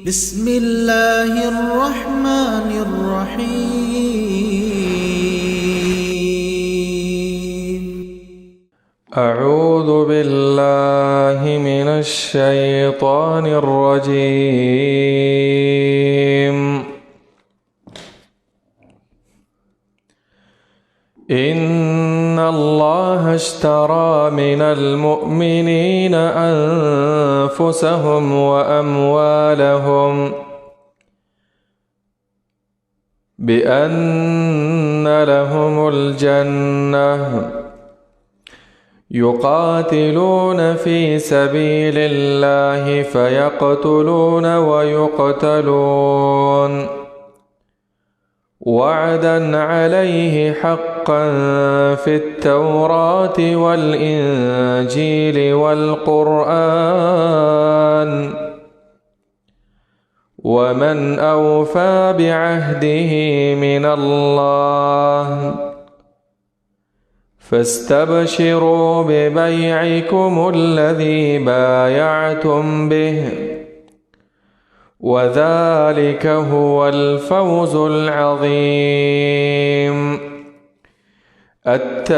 بسم الله الرحمن الرحيم. أعوذ بالله من الشيطان الرجيم. إن الله اشترى من المؤمنين أنفسهم وأموالهم بأن لهم الجنة يقاتلون في سبيل الله فيقتلون ويقتلون وعدا عليه حقا في التوراة والإنجيل والقرآن ومن أوفى بعهده من الله فاستبشروا ببيعكم الذي بايعتم به وذلك هو الفوز العظيم. التائبون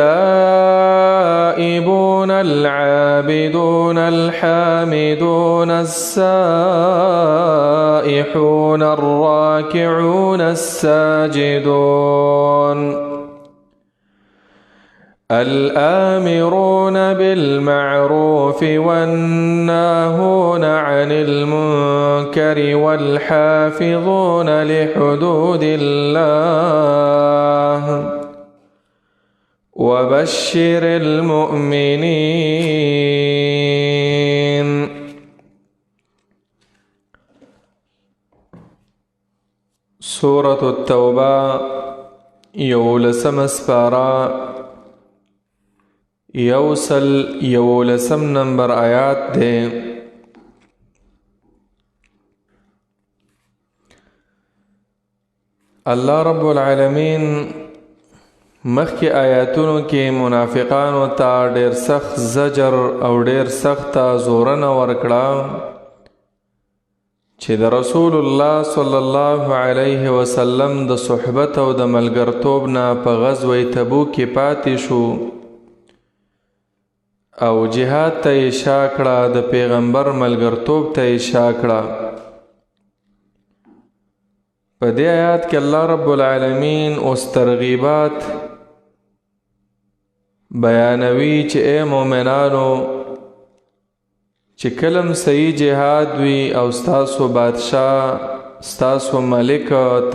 العابدون الحامدون السائحون الراكعون الساجدون الآمرون بالمعروف والناهون عن المنكر والحافظون لحدود الله وبشر المؤمنين. سورة التوبة يولسم سپارا یولسم نمبر آیات دے. اللہ رب العالمین مخی آیاتونو کې منافقانو ته ډیر سخت زجر او ډیر سخت زورنه ورکړه چې د رسول الله صلی الله علیه وسلم د صحبت او د ملګرتوب نه په غزوه تبوک کې پاتې شو او جهاد ته یې شا کړه، د پیغمبر ملګرتوب ته یې شا کړه. په دې آیات کې الله رب العالمین اوس ترغیبات بیانوي چې اے مؤمنانو چې کلم صحیح جهاد وي او ستاسو بادشاہ ستاسو ملک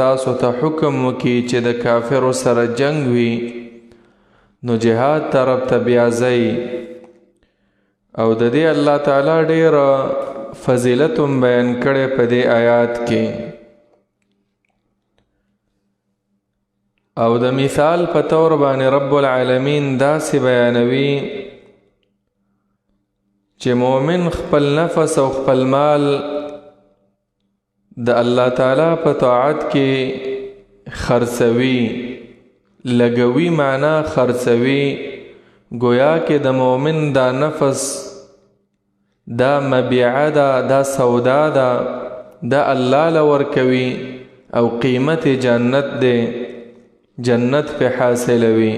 تاسو ته حکم وکړي چې د کافرو سره جنگ وي نو جهاد طرف ته بیا ځئ. او د دې الله تعالی ډیر فضیلت بیان کړي په دې آیات کې. او د مثال په تور باندې رب العالمین داسې بیانوي چې مؤمن خپل نفس او خپل مال د الله تعالی په طاعت کې خرڅوي، لګوي معنا خرڅوي. گویا کې د مؤمن دا نفس دا مبیعه ده، دا سودا ده، دا الله لور کوي او قیمت جنت ده، جنت په حاصلوي.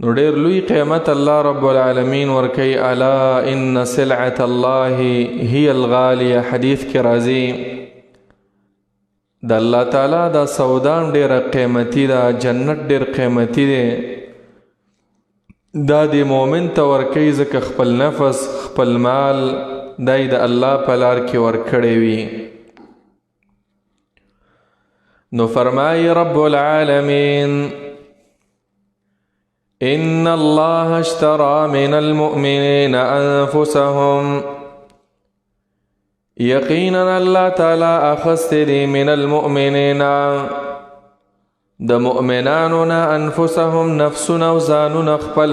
نو ډیر لوی قیمت الله رب العالمین ورکوي. الا ان سلعة الله هي الغالیه، حدیث کې راځي د الله تعالی دا سودان ډیر قیمتي ده، جنت ډیر قیمتي ده. دا د مؤمن ته ورکوي ځکه خپل نفس خپل مال دای د الله په لار کې ورکړی وي. نو فرمایي رب العالمین ان الله اشترى من المؤمنين انفسهم، یقینا الله تعالی اخذت دی من المؤمنین د مؤمنانو انفسهم نفسنا و ځانونه خپل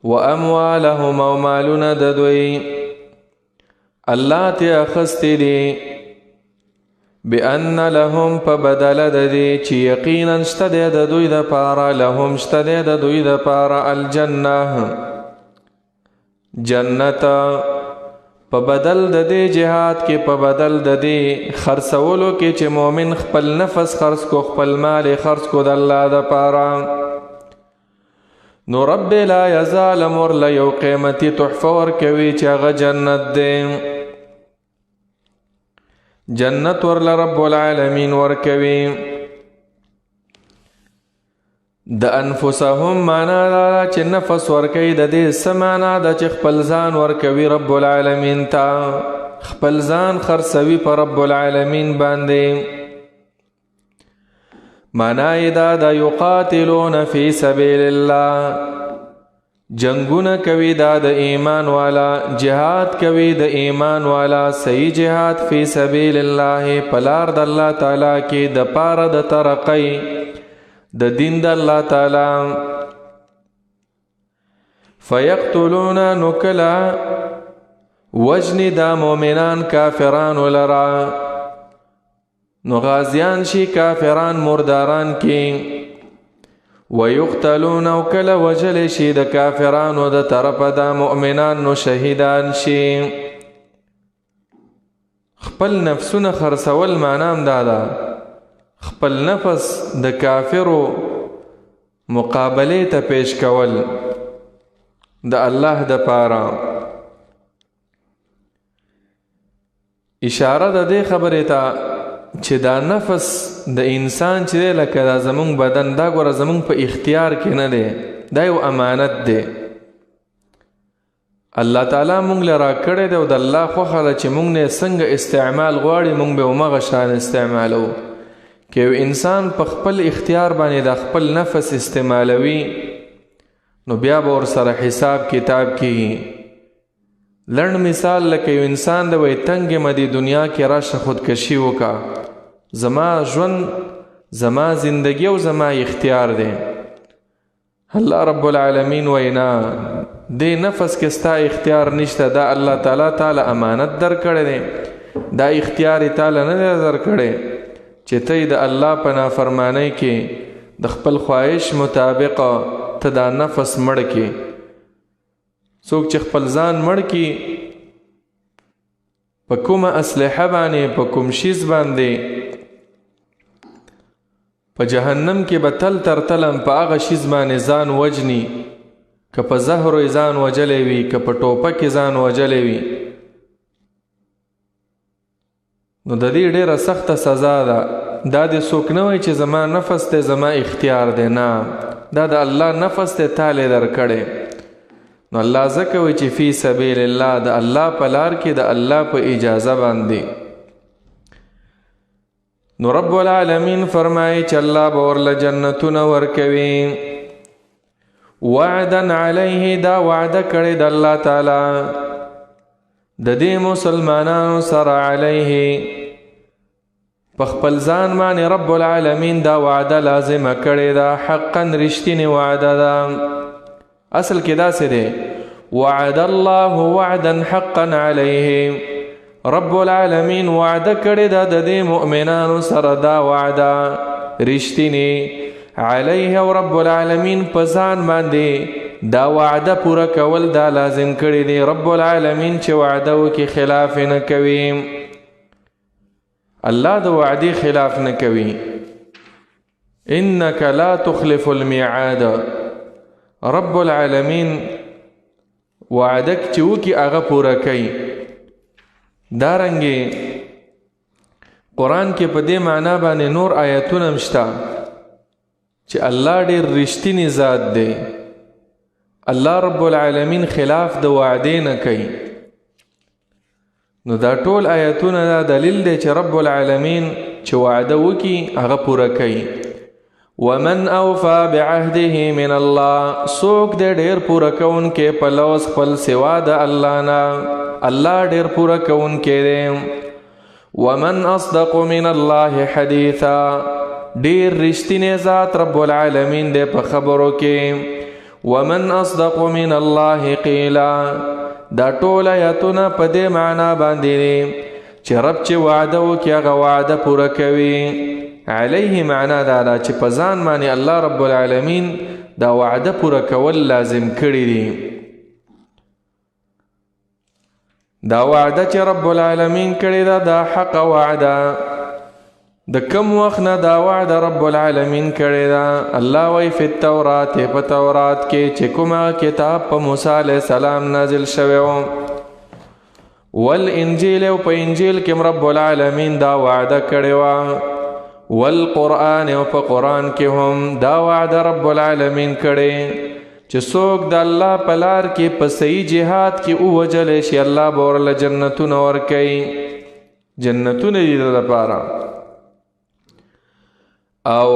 و اموالهم او مالونه د دوی الله ته اخذت دی بأن لهم فبدل ددي چی یقینا شته د دوی د پاره لهم شته د دوی د پاره الجنه جنت په بدل د دې جهاد کې په بدل د دې خرڅولو کې چې مؤمن خپل نفس خرڅ کو خپل مال خرڅ کو د الله د پاره نو رب لا یزال مر له یو قیمتي تحفه ورکوي چې هغه جنت دی جنت ورله رب العالمین ورکوي د انفسهم معنا دا چې نفس ورکوي د دې څه معنا ده چې خپل ځان ورکوي رب العالمین ته خپل ځان خرڅوي په رب العالمین باندې معنا یې دا د یقاتلون فی سبیل الله جنگونه کوي دا د ایمان والا جهاد کوي د ایمان والا صحیح جهاد فی سبیل الله پلار د الله تعالی کې د پاره د ترقی د دین د الله تعالی فیقتلون نکلا وجن دا مؤمنان کافران لرا نو غازیان شي کافران مرداران کې ويقتلون او کله وجل شي د کافرانو د طرفه د مؤمنان نو شهیدان شي خپل نفسونه خرڅول معنام دادا خپل نفس د کافرو مقابله ته پیش کول د الله د پاره اشاره د دې خبره ته چې دا نفس د انسان چې لکه دا زمونږ بدن دا ګوره زمونږ په اختیار کې نه دی دا یو امانت دی الله تعالی مونږ له راکړی دی او د الله خوښه ده چې مونږ نه څنګه استعمال غواړي مونږ به همغه شان استعمالو که یو انسان په خپل اختیار باندې د خپل نفس استعمالوي نو بیا به ورسره حساب کتاب کیږي لړن مثال لکه یو انسان د وای تنګ مدي دنیا کې راشه خودکشي وکا زما ژوند زما زندگی او زما اختیار دی الله رب العالمین وینا دې نفس کې ستا اختیار نشته دا الله تعالی امانت در کړی دی دا اختیار تعالی نه در کړی چې ته د الله په نافرمانی کې د خپل خواهش مطابق ته دا نفس مړ کې څوک چې خپل ځان مړ کی په کومه اسلحه باندې په کوم شیز باندې په جهنم کې به تل تر تلم په هغه شیز باندې ځان وجني که په زهر ځان وجلې وي که په ټوپک ځان وجلې وي نو د دې ډیره سخته سزا ده دا د څوک نه وي چې زما نفس ته زما اختیار دی نه دا د الله نفس ته تاله درکړي نو الله ځکه وی چې فی سبیل الله د الله په لار کې د الله په اجازه باندې نو رب العالمین فرمایي چې الله به ورله جنتونه ورکوي وعدا علیه دا وعده کړی د الله تعالی د دې مسلمانانو سره علیه په خپل ځان باندې رب العالمین دا وعده لازمه کړې ده حقا رښتینې وعده ده اصل کې دا څه دی وعد الله وعدا حقا علیه رب العالمین وعده کړې ده د دې مؤمنانو سره دا وعده رښتینې علیه او رب العالمین په ځان باندې دا وعده پوره کول دا لازم کړی دی رب العالمین چې وعده وکي خلاف نه کوي الله د وعده خلاف نه کوي انك لا تخلف الميعاد رب العالمین وعدک چې وکي هغه پوره کوي دارنګه قرآن کې په دې معنا باندې نور آیاتونه مشته چې الله ډېر رښتینی ذات دی الله رب العالمین خلاف د وعده نه کوي نو دا ټول آیاتونه دا دلیل دی چې رب العالمین چې وعده وکي هغه پوره کوي ومن اوفى بعهده من الله سوک دې ډېر پوره کوونکی په لوز خپل سوا د الله نه الله ډېر پوره کوونکی دی ومن اصدق من الله حدیثا ډېر رښتینی ذات رب العالمین دی په خبرو کې ومن اصدق من الله قیلا دا ټول آیاتونه په دې معنا باندې چې رب چې وعده وکي هغه وعده پوره کوي علیه معنا دا چې په ځان باندې الله رب العالمین دا وعده پوره کول لازم کړی دی دا وعده چې رب العالمین کړی دا دا حق وعده. د کم وخت نه دا وعده رب العالمین کړی دا؟ الله وی فی التورات، په تورات کې چې کومه کتاب په موسی علیه السلام نازل شوی و، والانجیل او په انجیل کې رب العالمین دا وعده کړی و، والقرآن او په قرآن کې هم دا وعده رب العالمین کړی چې څوک د الله په لار کې په صحیح جهاد کې ووجلی شي الله به ورله جنتونه ورکوي. جنتونه دي د لپاره. او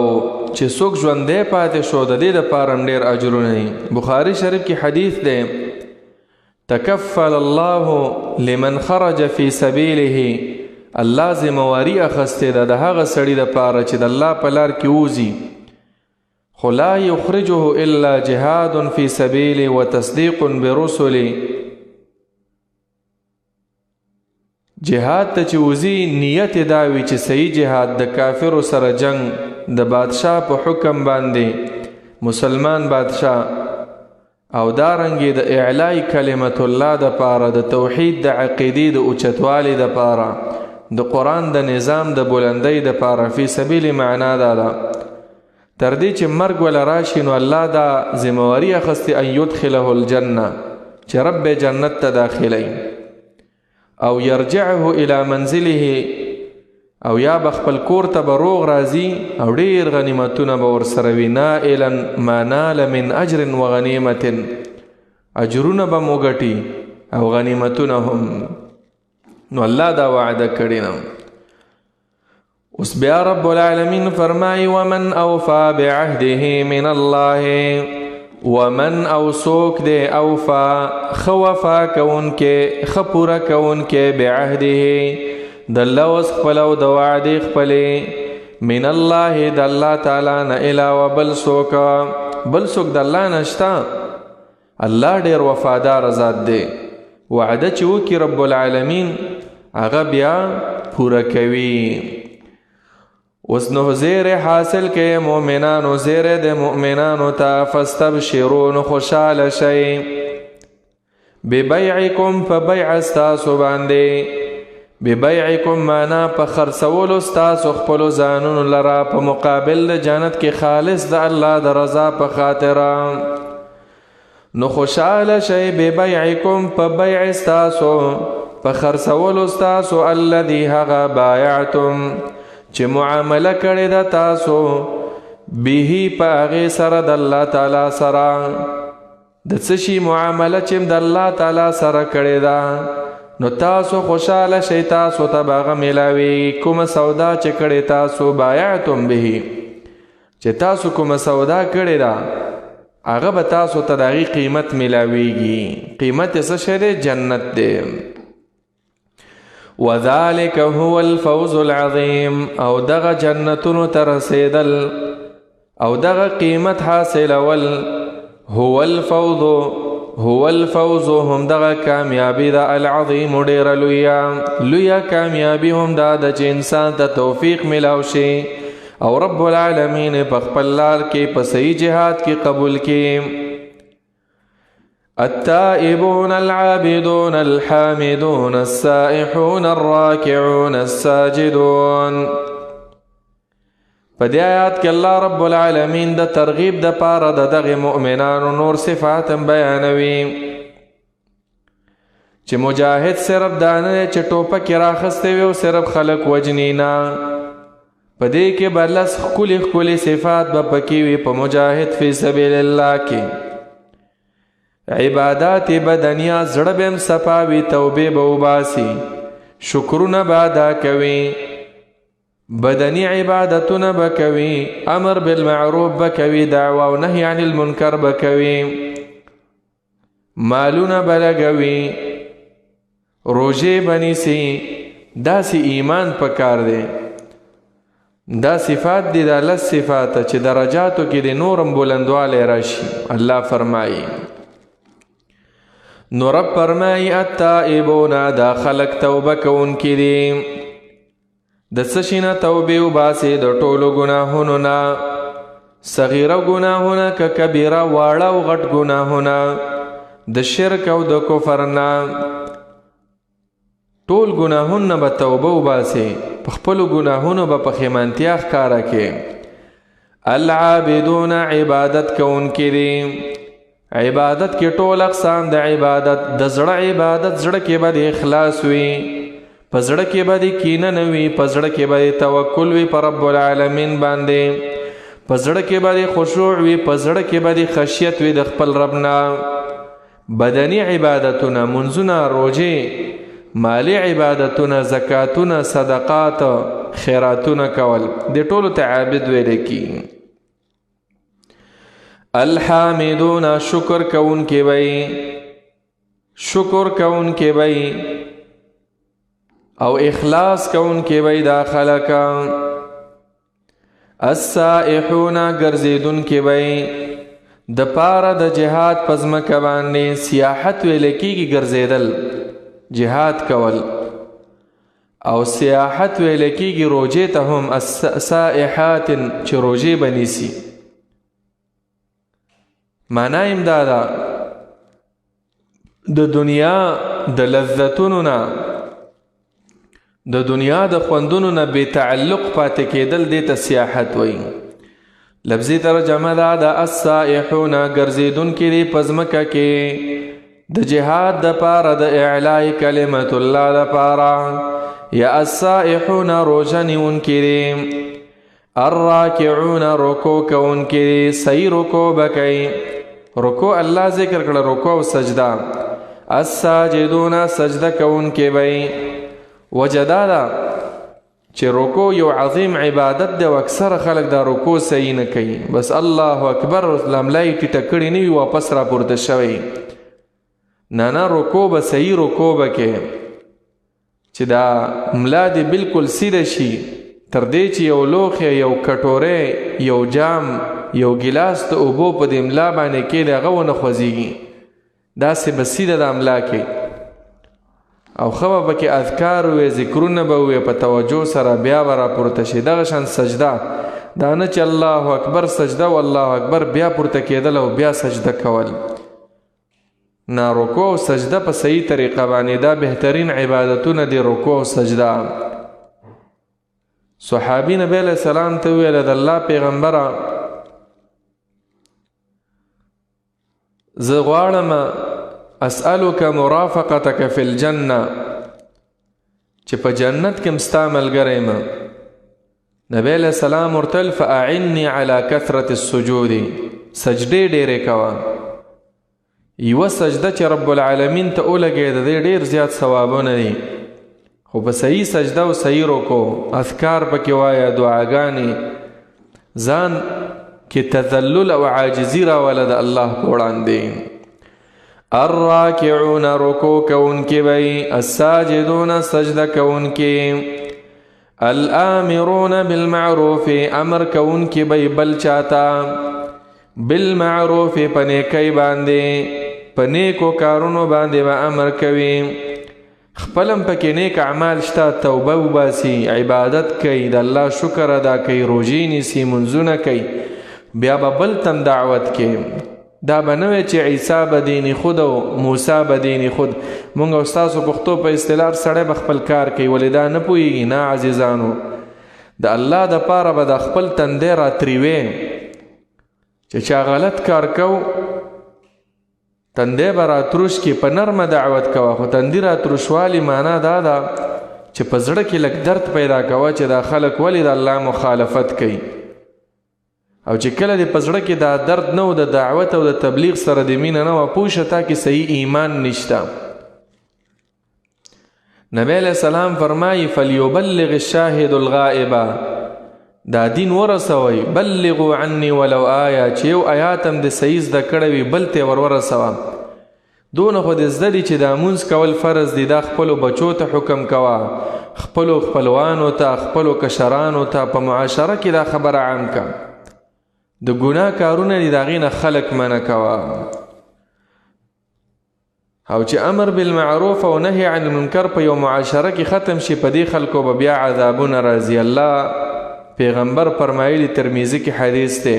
چې څوک ژوندی پاتې شو د دې دپاره هم ډېر اجرونه دي. بخاري شریف کې حدیث دی تکفل الله لمن خرج فی سبیله، الله ذمواري اخیستې ده د هغه سړي دپاره چې د الله په لار کې ووځي، خو لا یخرجه الا جهاد فی سبیله وتصدیق برسله. جهاد ته چې وځي نیت دا وي چې صحیح جهاد د کافرو سره جنگ د بادشاه په حکم باندې، مسلمان بادشاه، او دارنګې د اعلای کلمت الله د پاره، د توحید د عقیدې د اوچتوالي د پاره، د قرآن د نظام د بلندۍ د پاره. فی سبیل معنا دا ده تر دې چې مرګ ولا راشي نو الله دا ذمواري اخیستې ان یدخله الجنه چې رب جنت ته داخلی، او یرجعه الی منزله، او یا بخپل کور ته به روغ راځي او ډېر غنیمتونه به ورسره وي. نائلا ما نال من اجر و غنیمت، اجرونه به مو ګټي او غنیمتونه هم. نو الله دا وعده کړی نه. اوس بیا رب العالمین فرمایي ومن اوفا بعهده من الله، ومن او سوک دے اوفا خوفا کون کے خپورا کون کے بعهده دلوس خپلو د وعدې خپلې، من الله د الله تعالی نه علاوه بل څوک د الله نشته. الله ډېر وفادار ذات دی. وعده چې وکړي رب العالمین هغه بیا پوره کوي. اوس نو زیر حاصل کې مؤمنانو، زیر د مؤمنانو ته فاستبشرون خوشحاله شئ ببیعکم په بیع ستاسو باندې. ببیعکم معنا په خرڅولو ستاسو خپلو ځانونو لره په مقابل د جنت کې خالص د الله د رضا په خاطره. نو خوشحاله شئ ببیعکم په بیع ستاسو په خرڅولو ستاسو الذي هغه بایعتم چې معامله کړې ده تاسو به په هغې سره د الله تعالی سره. د څه شي معامله چې د الله تعالی سره کړې ده نو تاسو خوشحاله شئ، تاسو ته به هغه میلاویږي. کومه سودا چې کړې تاسو بایعتم به، چې تاسو کومه سودا کړې ده هغه به تاسو ته د هغې قیمت میلاویږي. قیمت یې څه شی دی؟ جنت دی. وذلك هو الفوز العظیم، او دغه جنتونو ته رسیدل او دغه قیمت حاصلول هو الفوز هم دغه کامیابی دا العظیم ډیره لویه کامیابی هم دا د چې انسان ته توفیق ملاو شي او رب العالمین په خپل لار کې په صحیح جهاد کې قبول کړي. التائبون العابدون الحامدون السائحون الراكعون الساجدون. په دې آیات کې الله رب العالمین د ترغیب د پاره د دغه مؤمنانو نور صفات بیانوي چې مجاهد صرف دانه چې ټوپک راخسته وي او صرف خلق وجنی نه. په دې کې بلس ښکلي صفات به پکې وي په مجاهد فی سبیل الله کې. عبادات بدنیا زړه به هم صفاوي، توبې به وباسي، شکرونه به ادا کوي، بدنی عبادتونه به کوي، امر بالمعروف به کوي، دعوه او نهی عن المنکر به کوي، مالونه به لګوي، روژې به نیسي. داسې ایمان پکار دی. دا صفات دي، دا لس صفات چې درجاتو کې د نورم بلندوالی راشي. الله فرمایي نو رب فرمایي التائبون دا خلق توبه کوونکي دي. د څه شي نه توبې وباسي؟ د ټولو ګناهونو نه، صغیره ګناهونه که کبیره، واړه او غټ ګناهونه، د شرک او د کفر نه، ټول ګناهونه به توبه وباسي، په خپلو ګناهونو به پښیمانتیا ښکاره کړي. العابدون عبادت کوونکي دي. عبادت کې ټول اقسام د عبادت. د زړه عبادت، زړه کې به د اخلاص وي، په زړه کې به د کینه نه وي، په زړه کې به د توکل وي په رب العالمین باندې، په زړه کې به د خشوع وي، په زړه کې به د خشیت وي د خپل رب نه. بدني عبادتونه، منځونه، روژې، مالی عبادتونه، زکاتونه، صدقات، خیراتونه کول، د ټولو ته عابد ویل کیږي. الحامدون شکر کون کې وي، شکر کون کې وي او اخلاص کون کې وي دا خلک. السائحون ګرځیدون کې وي د پاره د جهاد پزمکه باندې. سیاحت ویل کېږي ګرځیدل، جهاد کول، او سیاحت ویل کېږي روجې ته هم السائحات چې روجې بنیسي. معنا یې دا ده د دنیا د لذتونو نه، د دنیا د خوندونو نه بې تعلق پاتې کېدل دې ته سیاحت وایي. لفظي ترجمه دا د السائحون ګرځېدونکي دي په ځمکه کې د جهاد دپاره، د اعلاء کلمت الله دپاره. یا السائحون روژه نیونکي دي. الراکعون رکوع کوونکي دي، صحیح رکوع به کوي. رکوع الله ذکر کړه، رکوع او سجده. الساجدون سجده کوونکي به. وجه دا ده چې رکوع یو عظیم عبادت دی او اکثره خلک دا رکوع صحیح نه کوي، بس الله اکبر لملای ټیټه کړې نه وي واپس را پورته شوی. نه رکوع به صحیح رکوع به کې چې دا ملا دې بالکل سیده شي، تر دې چې یو لوښی، یو کټوری، یو جام، یو ګیلاس د اوبو په دې ملا باندې کې د هغه ونه خوځېږي، داسې به سیده د ملا کوي او ښه به پکې اذکار وي، ذکرونه به وي، په توجه سره بیا به را پورته شي. دغه شان سجده، دا نه چې الله اکبر سجده و الله اکبر بیا پورته کېدل او بیا سجده کول. نه، رکوع او سجده په صحیح طریقه باندې، دا بهترین عبادتونه دي، رکوع او سجده. صحابي نبی علیہ السلام ته ویل د الله پیغمبره زه غواړم اسألک مرافقتک فی الجنه، چې په جنت کې ستا ملګری یم. نبی علیہ السلام ورته فاعنی علی کثرة السجود، سجدې ډېرې کوه. یوه سجده چې رب العالمین ته ولګې د دې ډېر زیات ثوابونه دي، خو په صحیح سجده او صحیح رکوع، اذکار پکې وایه، دعاګانې، ځان کې تذلل او عاجزي راوله د الله په وړاندې. الراکعون رکوع کوونکي وی، الساجدون سجده کوونکي، الآمرون بالمعروف امر کوونکي وی بل چاته، بالمعروف په نیکۍ باندې، په نیکو کارونو باندې به امر کوي. خپلم پکې نیک اعمال شته، توبه وباسي، عبادت کوي، د الله شکر ادا کوي، روژې نیسي، منځونه کوي، بیا به بل تم دعوت کوي. دا به نه وي چې عیسی به دین خود او موسی به دین خود. مونږ او ستاسو پښتو په اصطلاح سړی به خپل کار کوي، ولې دا نه پوهېږي. نه عزیزانو، د الله دپاره به د خپل تندی راتریوې چې چا غلط کار کو، تندی به راتروش کې، په نرمه دعوت کوه، خو تندي راتروشوالي معنا دا ده چې په زړه کې لږ درد پیدا کوه چې دا خلک ولې د الله مخالفت کوي. او چې کله دې په زړه کې دا درد نه و د دعوت او د تبلیغ سره د مینه نه وه، پوه شه تا کې صحیح ایمان نشته. نبی علیہ السلام فرمایي فلیبلغ الشاهد الغائبه، دا دین ورسوئ، بلغوا عني ولو آیه، چې یو آیات هم د صحیح زده کړی وي بل ته ورسوه. دونه خو دې زده دي چې دا مونځ کول فرض دي، دا خپلو بچو ته حکم کوه، خپلو خپلوانو ته، خپلو کشرانو ته، په معاشره کې دا خبره عام که. د ګناه کارونه دي، د هغې نه خلک منع کوه. او چې امر بالمعروف او نهی عن المنکر په یو معاشره کې ختم شي، په دې خلکو به بیا عذابونه راځي. الله پیغمبر فرمایلی، ترمذی کې حدیث دی،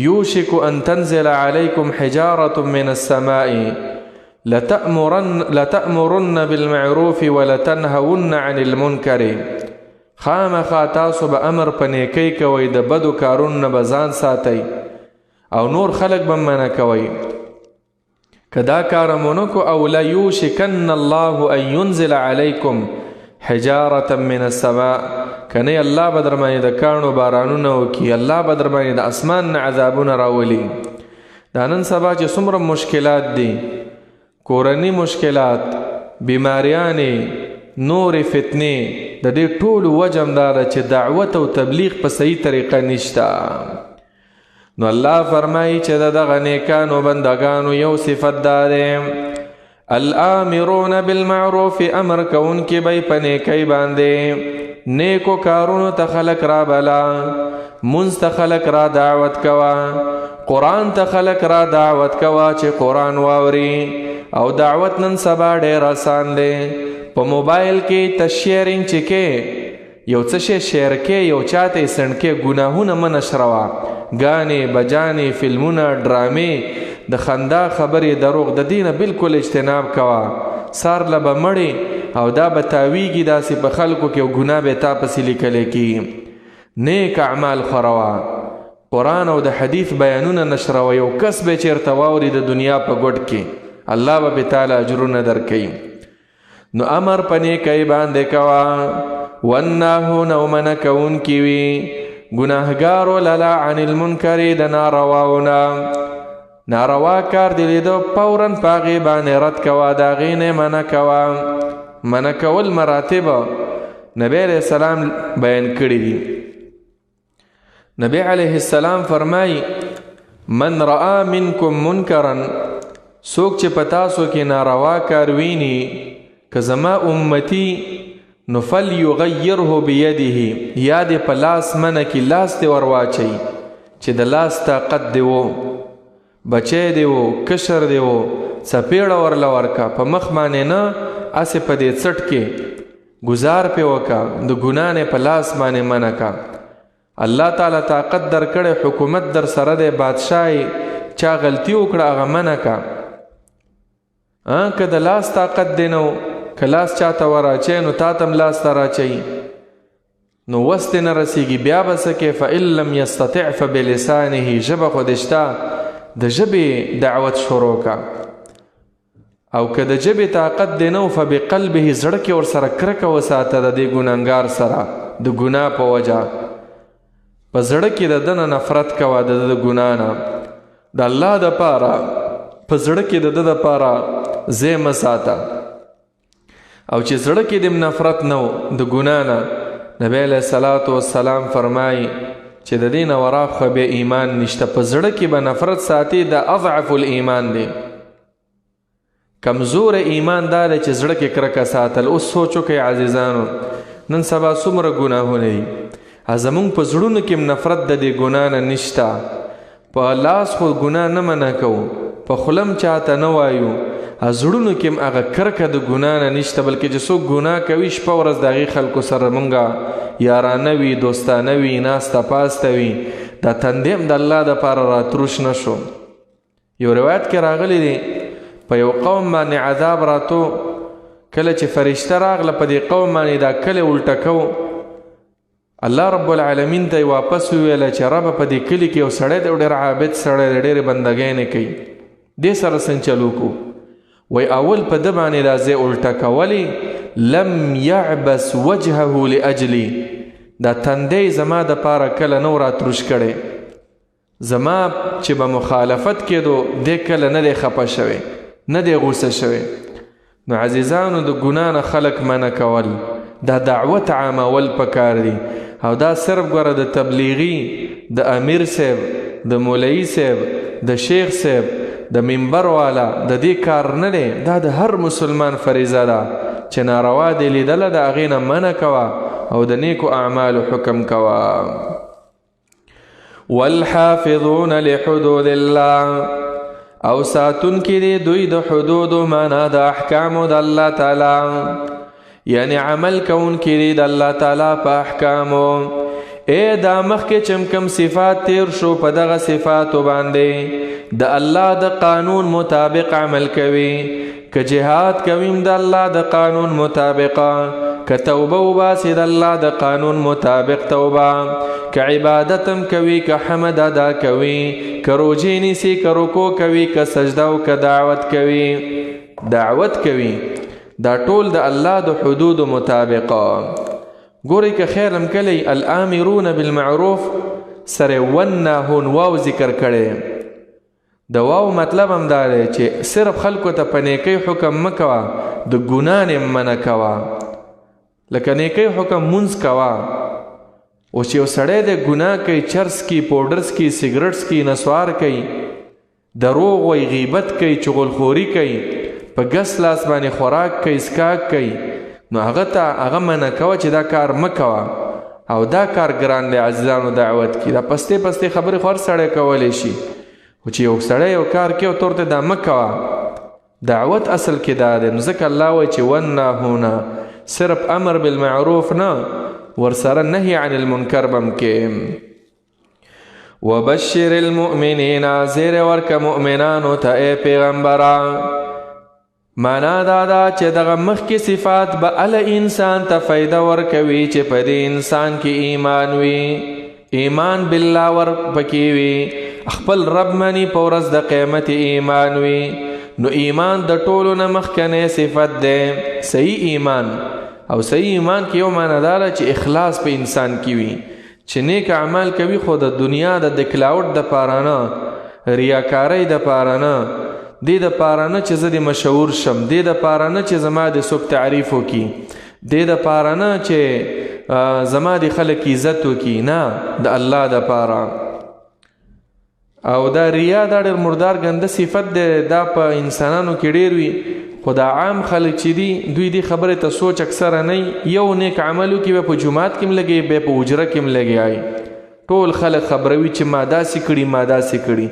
یوشک ان تنزل علیکم حجارة من السماء لتأمرن بالمعروف ولتنهون عن المنکر خامخا تاسو به امر په نیکۍ کوئ د بدو کارونو نه به ځان ساتئ او نور خلک به منع کوئ که دا کار مو نه کو او لیوشکن الله ان ینزل علیکم حجارة من السماء کنی الله به در باندې د کاڼو بارانونه وکړي الله به در باندې د اسمان نه عذابونه راولي دا نن سبا چې څومره مشکلات دي کورني مشکلات بیماریانې نورې فتنې د دې ټولو وجه همدا ده چې دعوت او تبلیغ په صحیح طریقه نشته نو الله فرمایي چې د دغه نیکانو بندګانو یو صفت دا دی الامرون بالمعروف امر کوونکي به په نیکۍ باندې نیکو کارونو ته خلک را بلا منځ ته خلک را دعوت کوا قرآن ته خلک را دعوت کوا چې قرآن واوري او دعوت نن سبا ډېر آسان دی په موبایل کې ته شیرینګ چې کې یو څه شی شیر کې یو چاته یې سنډ کې ګناهونه مه نشروه ګانې بجانې فلمونه ډرامې د خندا خبرې دروغ د دینه بالکل اجتناب کوه سار له به مړې او دا به تاویږي داسې په خلکو کې او ګناه به تا پسې لیکلی کېږي نیک اعمال خوروه قرآن او د حدیث بیانونه نشروه یو کس به چېرته واوري د دنیا په ګوټ کې الله به پې تاله اجرونه درکوي نو امر په نیکۍ باندې کوه والنهون او منع کوونکي وي ګناهګارو لله عن المنکر د نارواونه ناروا کار دی لیدو فورا په هغې باندې رد کوه د هغې نه منع کوه منع کول مراتب نبی علیه السلام بیان کړي دي نبی علیه السلام فرمای من رأى منکم منکرا څوک چې په تاسو کې ناروا کار ویني که زما امتی نو فلیغیره بیده یا دې په لاس منه کې لاس دې ور واچئ چې د لاس طاقت دې و بچی دې و کشر دې و څپېړه ورله ورکه په مخ باندې نه هسې په دې څټ کې ګزار پې وکه د ګناه نه په لاس باندې منع که الله تعالی طاقت در کړی حکومت در سره دی بادشاهی چا غلطي وکړه هغه منع که که د لاس طاقت دی نو که لاس چاته وراچی نو تا تم لاس ته راچی نو وس دې نه رسیږي بیا به څه کې فإن لم یستطع فبلسانه ژبه خو دې شته د ژبې دعوت شروع که او که د ژبې طاقت دی نو فبقلبه زړه کې ورسره کرکه وساته د دې ګنهګار سره د ګناه په وجه په زړه کې د ده نه نفرت کوه د ده د ګناه نه د الله دپاره په زړه کې د ده دپاره ځای مه ساته او چې زړه کې دې نفرت نه و د ګناه نه نبی علیه الصلاة والسلام فرمایي چې د دې نه ورا خو بیا ایمان نشته په زړه کې به نفرت ساتي د اضعف الایمان دی کمزور ایمان دا دی چې زړه کې کرکه ساتل اوس سوچ وکئ عزیزانو نن سبا څومره ګناهونه دي زمونږ په زړونو کې نفرت د دې ګناه نه نشته په لاس خو ګناه نه منع کوو په خوله م چاته نه وایو زړونو کې هغه کرکه د ګناه نه نشته بلکې چې څوک ګناه کوي شپه ورځ د هغې خلکو سره مونږه یارانه وي دوستانه وي ناسته پاسته وي دا تندې هم د الله دپاره راتروش نه شو یو روایت کې راغلی دی په یو قوم باندې عذاب راتو کله چې فرشته راغله په دې قوم باندې دا کلی الټه کو الله رب العالمین ته واپس وویله چې ربه په دې کلي کې یو سړی دی ډېر عابد سړی دی ډېرې بندګۍ کوي دې سره څنګه چلو کو وی اول په ده باندې دا ځای الټه کولی لم یعبس وجهه لاجلی دا تندی زما دپاره کله نه و راتروش کړی زما چې به مخالفت کېدو دې کله نه دی خفه شوی نه دی غوسه شوی نو عزیزانو د ګناه نه خلک منع کول دا دعوت عامول پکار دی او دا صرف ګوره د تبلیغي د امیر صاحب د مولوي صاحب د شیخ صاحب د منبر والا د دې کار نه دی دا د هر مسلمان فریضه ده چې ناروا دی لیدله د هغې نه منع کوه او د نیکو اعمالو حکم کوه والحافظون لحدود الله او ساتونکي دي دوی د حدودو معنا د احکامو د الله تعالی یعنی عمل کوونکي دي د الله تعالی په احکامو دا مخکې چې کم صفات تیر شو په دغه صفاتو باندې د الله د قانون مطابق عمل کوي که جهاد کویم د الله د قانون مطابقه، که توبه وباسي د الله د قانون مطابق توبه، که عبادتم کوي، که حمد ادا کوي، که روجې نیسي، که رکوع کوي، که سجده او که دعوت کوي، دا ټول د الله د حدود مطابقه. ګورئ که خیرم کلی الامرون بالمعروف سره والناهون واو ذکر کړي. د واو مطلب هم دا دی چې صرف خلکو ته په نیکۍ حکم مه کوه، د ګناه نه منع کوه. لکه نیکۍ حکم مونځ کوه، او چې یو سړی د ګناه کوي، چرس کی، پوډرس کی، سیګرټس کی، نسوار کوي، دروغ وایي، غیبت کوي، چغلخوري کوي، په ګس لاس باندې خوراک کوي، اسکاک کوي، نو هغه منع کوه چې دا کار مه کوه. او دا کار ګران دی عزیزانو دعوت کی. دا پستې پستې خبرې خو هر سړی کولی شي، خو چې یو سړی یو کار کوي او تورته دا مه کوه. دعوت اصل کې دا دی. نو ځکه الله وایي چې والناهونه صرف امر بالمعروف نه، ورسره نهي عن المنکر بم کې. وبشر المؤمنین، زیر ورکه مؤمنانو ته ای پیغمبره. معنا دا ده چې دغه مخکې صفات به ال انسان ته فایده ورکوي چې په دې انسان کې ایمان وي، ایمان بالله ور پکې وي، خپل رب مني، په ورځ د قیامت ایمان وي. نو ایمان د ټولو نه مخکنی صفت دی صحیح ایمان. او صحیح ایمان کې یو معنا دا ده چې اخلاص په انسان کې وي، چې نیک اعمال کوي خو د دنیا د دکلاوټ د پاره نه، ریاکارۍ د پاره نه، دې د پاره نه چې زه د مشهور شم، دې د پاره نه چې زما د څوک تعریف وکړي، دې د پاره نه چې زما د خلک عزت وکړي، نه، د الله د پاره. او دا ریا دا ډېر مردار ګنده صفت دی، دا په انسانانو کې ډېر وي. خو دا عام خلک چې دي دوی دې خبرې ته سوچ اکثره نه. یو نیک عمل وکړي، بیا په جومات کې هم لګي، بیا په حجره کې هم لګي، ټول خلک خبروي چې ما داسې کړي، ما داسې کړي.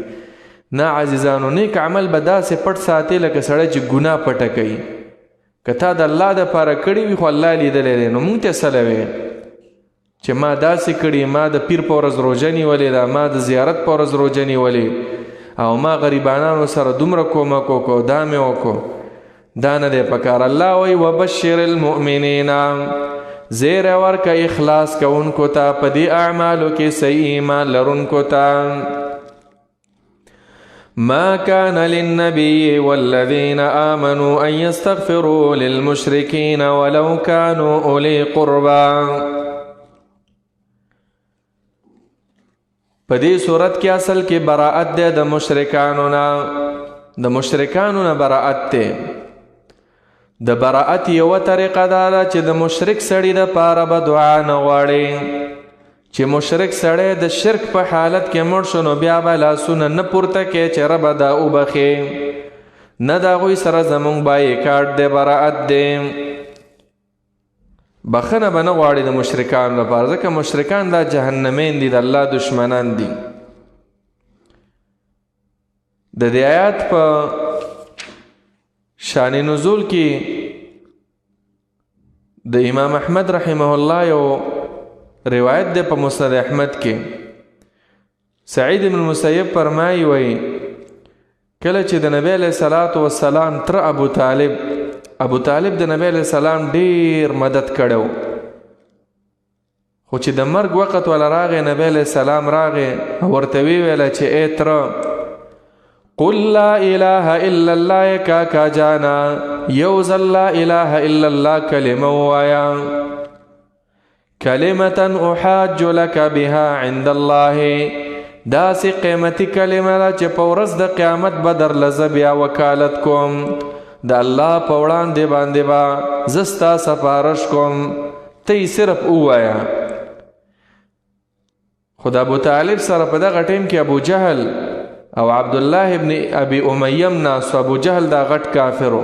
نه عزیزانو، نیک عمل به داسې پټ ساتي لکه سړی چې ګناه پټه کوي. که تا د الله دپاره کړي وي خو الله لیدلی دی، نو مونږ ته څه لوې چې ما داسې کړي، ما د پیر په ورځ روژه نیولې ده، ما د زیارت په ورځ روژه نیولې، او ما غریبانانو سره دومره کومک وکړو، دا مې وکړو. دا نه دی پکار. الله وایي وبشر المؤمنین، زیر ورکه اخلاص کوونکو ته په دې اعمالو کې، صحیح ایمان لرونکو ته. ما كان للنبي والذين آمنوا أن يستغفروا للمشركين ولو كانوا أولي قربى. په دې صورت کې اصل کې براءت ده د مشرکانو نه براءت ده. د براءت یو طریقه دا چې د مشرک سړي د پاره به دعا نه غواړي، چې مشرک سړی د شرک په حالت کې مړ شو نو بیا به لاسونه نه پورته کې چې ربه دا وبخې، نه د هغوی سره زمونږ بایکاټ دی، براءت دی. بخنه به نه غواړي د مشرکانو لپاره، ځکه مشرکان دا جهنمین دي، د الله دشمنان دي. د دې آیات په شان نزول کې د امام احمد رحمه الله یو روایت ده په مسند احمد کې. سعید بن المسیب فرمایي وایي کله چې د نبی علیه الصلاۃ والسلام تر ابو طالب د نبی علیه السلام ډیر مدد کړو، خو چې د مرګ وخت ولا راغی، نبی علیه السلام راغی ورته ویل چې ای تر قل لا اله الا الله کاکا جانا، یو ځل لا اله الا الله کلمه وایا، کلمتا احاج لك بها عند الله، داسې قیمتي کلمه ده چې په ورځ د قیامت به درله زه بیا وکالت کوم، د الله په وړاندې باندې به زه ستا سپارش کوم، ته یې صرف ووایه. خو د ابو طالب سره په دغه ټیم کې ابو جهل او عبدالله ابن ابي امیه ناس، ابو جهل دا غټ کافرو.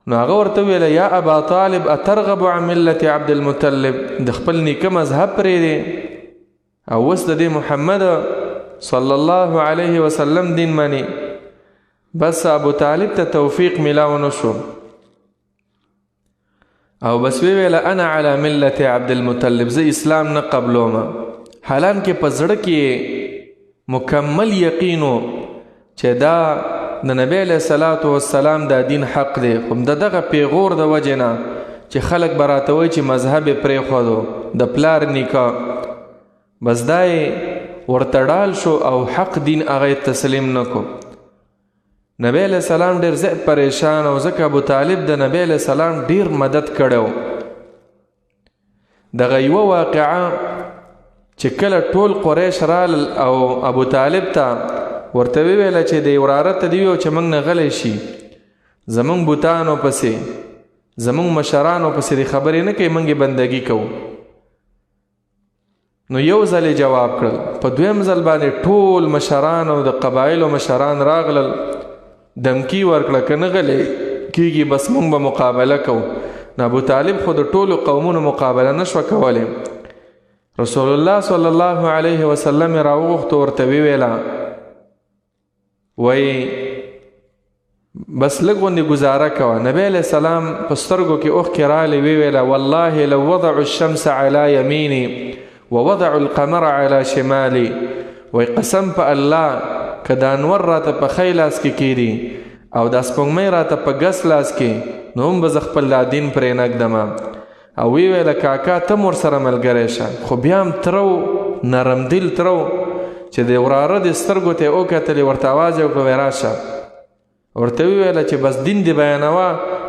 نو هغه ورته ویل یا ابا طالب اترغب عن ملت عبد المطلب، د خپل نیکه مذهب پرېږدې او اوس د دې محمد صلی الله علیه وسلم دین مني. بس ابو طالب ته توفیق ملاو نشو او بس ویل انا علی ملت عبد المطلب، زه اسلام نه قبلوم. حالان کې په زړه کې مکمل یقینو چې دا د نبی علیه الصلاة والسلام دا دین حق دی، خو د دغه پیغور د وجې نه چې خلک به راته وایي چې مذهب یې پرېښودو د پلار نیکه، بس دا یې ورته ډال شو او حق دین هغه یې تسلیم نه کو. نبی علیہ السلام ډیر زیات پریشان او ځکه ابو طالب د نبی علیہ السلام ډیر مدد کړو. دغه یوه واقعه چې کله ټول قریش رال او ابو طالب ته ورته وویله چې د وراره ته دی چې موږ نه غلی شي، زموږ بوتانو پسې زموږ مشرانو پسې د خبرې نه کوي، موږ یې بندګي کوو. نو یو ځل یې جواب کړل، په دویم ځل باندې ټول مشران او د قبایلو مشران راغلل، دمکی ورکړه که نه غلی کېږي بس موږ به مقابله کوو. نو ابو طالب خو د ټولو قومونو مقابله نشوه کولی. رسول الله صلی الله علیه وسلم یې راوغوښتو، ورته وویله وایي بس لږ غوندې ګزاره کوه. نبی علیه السلام په سترګو کې اوښکې راغلې، وویله والله لو وضعوا الشمس علی یمیني ووضعوا القمر علی شمالي، وایي قسم په الله که دا انور راته په ښی لاس کې کېدي او دا سپوږمۍ راته په ګس لاس کې، نو هم به زه خپل دا دین پرې نږدمه. او وی ویله کاکا ته م ورسره ملګری شه. خو بیا هم ترو نرم دل ترو چې د وراره د سترګو ته یې وکتلې، ورته اواز یې وکړ راشه. ورته وویله چې بس دین دې بیانوه،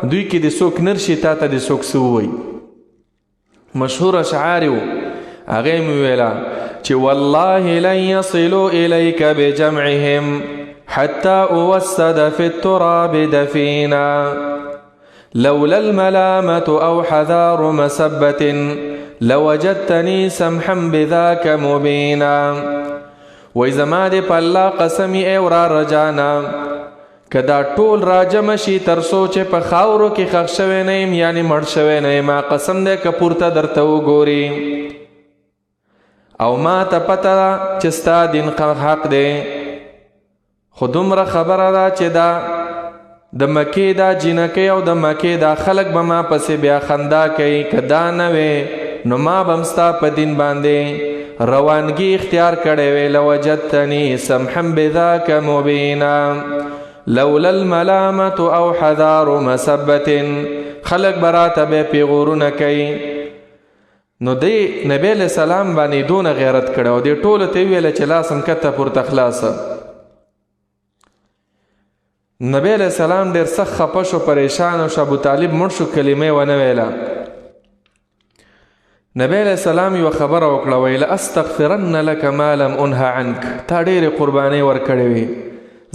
دوی کې دې څوک نرشي تا ته دې څوک څه ووایي. مشهور اشعار یې و، هغه یې مې ویله چې والله لن يصلوا إليك بجمعهم حتى أوسد في التراب دفينا لولا الملامة أو حذار مسبة لوجدتني سمحا بذاك مبينا. وإذا ما دې په الله قسمی ای وراره جانا، که دا ټول راجمع شي تر څو چې په خاورو کې ښخ شوی نه یم، یعنې مړ شوی نه یم، قسم دی که پورته درته وګوري او ما ته پته ده چې ستا دین حق دی. خو دومره خبره ده چې دا د مکې دا جینکۍ او د مکې دا خلک به ما پسې بیا خندا کوي، که دا نه وې نو ما به هم ستا په دین باندې روانګي اختیار کړی وی. لوجدتني سمحا بذاک مبینا لولا الملامة او حذار مسبة، خلک به راته بیا پیغورونه کوي. نو دی نبی علیہ السلام باندې دونه غیرت کړی او دی ټولو ته ویله چې لاسم کته پورته خلاصه. نبی علیہ السلام ډېر سخت خفه شو، پریشان شو، ابو طالب مړ شو، کلمې ونه ویله. نبی علیہ السلام یوه خبره وکړه، ویله استغفرن لک ما لم انه عنک، تا ډېرې قربانۍ ورکړې وي،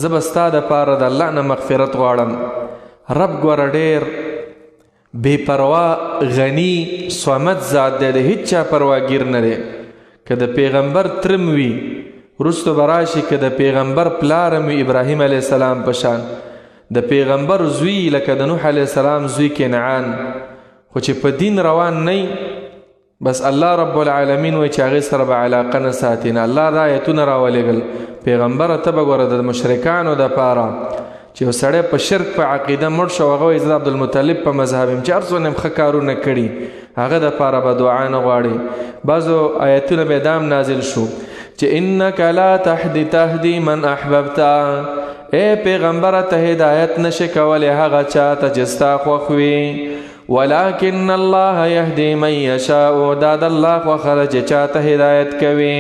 زه به ستا دپاره د الله نه مغفرت غواړم. رب ګوره ډېر بے پروا غنی صمد ذات دی، د هیڅ چا پرواګیر نه دی. که د پیغمبر ترم وي وروستو به راشي، که د پیغمبر پلارم وي ابراهیم علیه السلام په شان، د پیغمبر زوی لکه د نوح علیه السلام زوی کنعان، خو چې په دین روان نه بس الله رب العالمین وایي چې هغې سره به علاقه نه ساتي. نه الله دا ایتونه راولېږل، پیغمبره ته به ګوره د مشرکانو دپاره چې یو سړی په شرک په عقیده مړ شو، هغه وایي زه د عبدالمطلب په مذهب یم چې هر څونه م ښه کارونه کړي، هغه دپاره به دعا نه غواړي. بعضو آیتونه به دام نازل شو چې انک لا تهدی من احببته، ای پیغمبره ته هدایت نشي کولی هغه چا ته چې ستا خوښ وي، ولکن الله یهدي من یشاء، دا د الله خوښه ده چې چا ته هدایت کوي.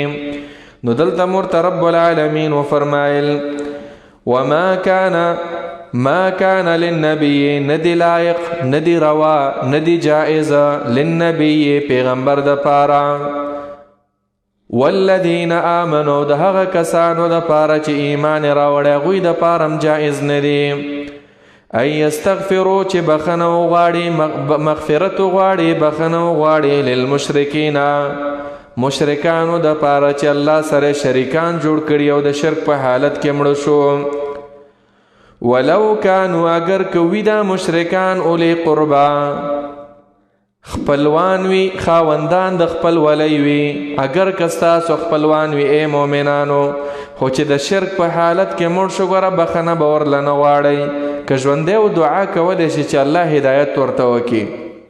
نو دلته ورته رب العالمین وفرمایل وما كان للنبي ندی لائق ندی روا ندی جائز للنبي پیغمبر د پارا والذین آمنوا د هغه کسانو د پاره چې ایمان راوړی غوی د پارم جائز ندی ان یستغفروا چې بخنه وغواړي مغفرت وغواړي بخنه وغواړي للمشرکین مشرکانو د پاره چې الله سره شریکان جوړ کړي او د شرک په حالت کې مړ شو. ولو کانوا اگر کوي دا مشرکان اولی قربا خپلوان وی خاوندان د خپل ولی وی، اگر کستاسو خپلوان وی اے مومنانو، خو چې د شرک په حالت کې مړ شو ګوره بخنه به ورله نه غواړئ. که ژوندی و دعا کولی شي چې الله هدایت ورته وکړي،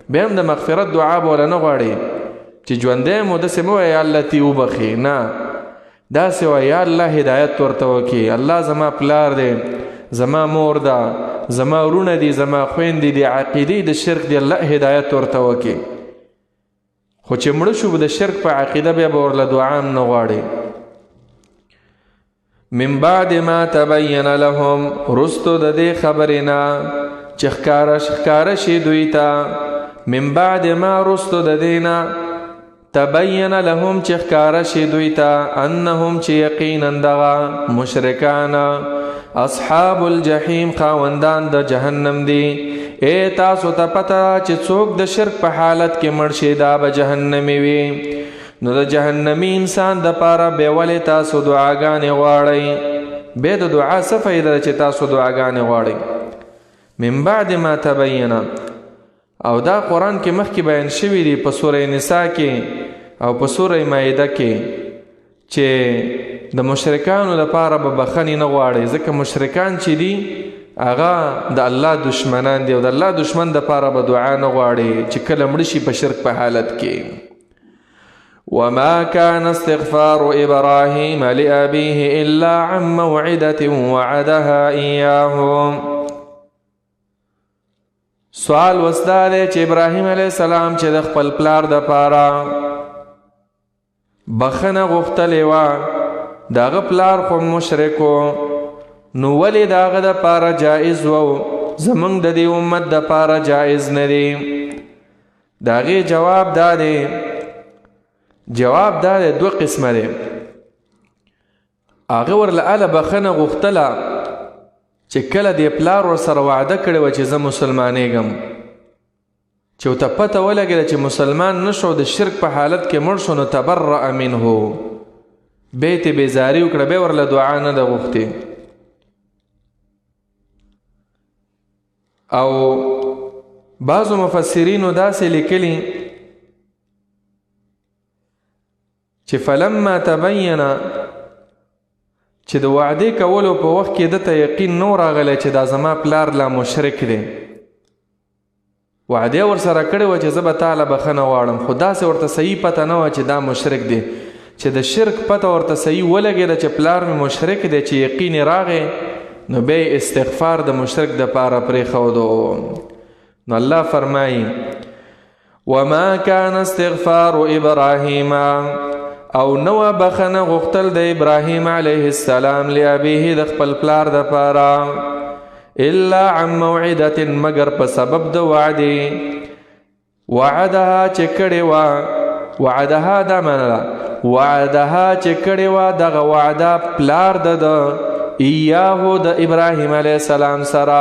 بیا هم د مغفرت دعا به ورله نه غواړئ چې ژوندی مو داسې مه وایه الله تی وبخي، نه داسې وایه یا الله هدایت ورته وکړي، الله زما پلار دی زما مور ده، زما ورونه دي، زما خویندې دي، عقیدې د شرک دی، الله هدایت ورته وکړي. خو چې مړه شو د شرک په عقیده بیا به ورله دعا هم نه غواړي. من بعد ما تبین لهم، رستو د دې خبرې نه چې ښکاره شي دوی ته، من بعد ما رستو د دې نه تبین لهم چې ښکاره شي دوی ته، انهم چې یقینا دغه مشرکان اصحاب الجحیم خاوندان د جهنم دي. اے تاسو ته پته چې څوک د شرک په حالت کې مړ شي دا به جهنمی وي. نو د جهنمی انسان د پاره به ولې تاسو دعاګانې غواړئ؟ به د دعا څه فایده ده چې تاسو دعاګانې غواړئ؟ من بعد ما تبین، او دا قرآن کې مخکې بیان شوي دي په سوره نساء کې او په سوره مائده کې چې د مشرکانو لپاره به بخښنې نه غواړي، ځکه مشرکان چې دي هغه د الله دشمنان دي او د الله دشمن لپاره به دعا نه غواړي چې کله مړ شي په شرک په حالت کې. وما كان استغفار إبراهيم لأبيه إلا عن موعدة وعدها إياهم. سوال وسدا دی چې ابراهیم علیه السلام چې د خپل پلار د پاره بخنه غوښتلې وه، د هغه پلار خو مشرک و، نو ولې د هغه د پاره جایز و زمونږ د دې امت د پاره جایز نه دی؟ د هغې جواب دا دی دوه قسمه دی. هغه ورله اله بخنه غوښتله چې کله دې پلار ورسره وعده کړې وه چې زه مسلمانېږم، چې ورته پته ولګېده چې مسلمان نه شو، د شرک په حالت کې مړ شو، نو تبرأ منه، بیا یې بېزاري وکړه، بیا ورله دعا نه ده غوښتې. او بعضو مفسرینو داسې لیکلي چې فلما تبینه، چې د وعدې کولو په وخت کې دته یقین نو راغلی چې دا زما پلار لا مشرک دی، وعدې ورسره کړې وه چې زه به تاله بخښنه غواړم، خو داسې ورته صحیح پته نه وه چې دا مشرک دی. چې د شرک پته ورته صحیح ولګېده چې پلار مې مشرک دی، چې یقین یې راغی، نو بیا یې استغفار د مشرک دپاره پرېښودو. نو الله فرمایي وما كان استغفار ابراهیم، او نو بخنه غختل د ابراهیم علیه السلام لابیه د خپل پلار د پاره الا عن موعده، مگر په سبب د وعده، وعدها چې کړې وه، وعدها دا منله، وعدها چې کړې وه دغه وعده پلار د ایاهو د ابراهیم علیه السلام سره،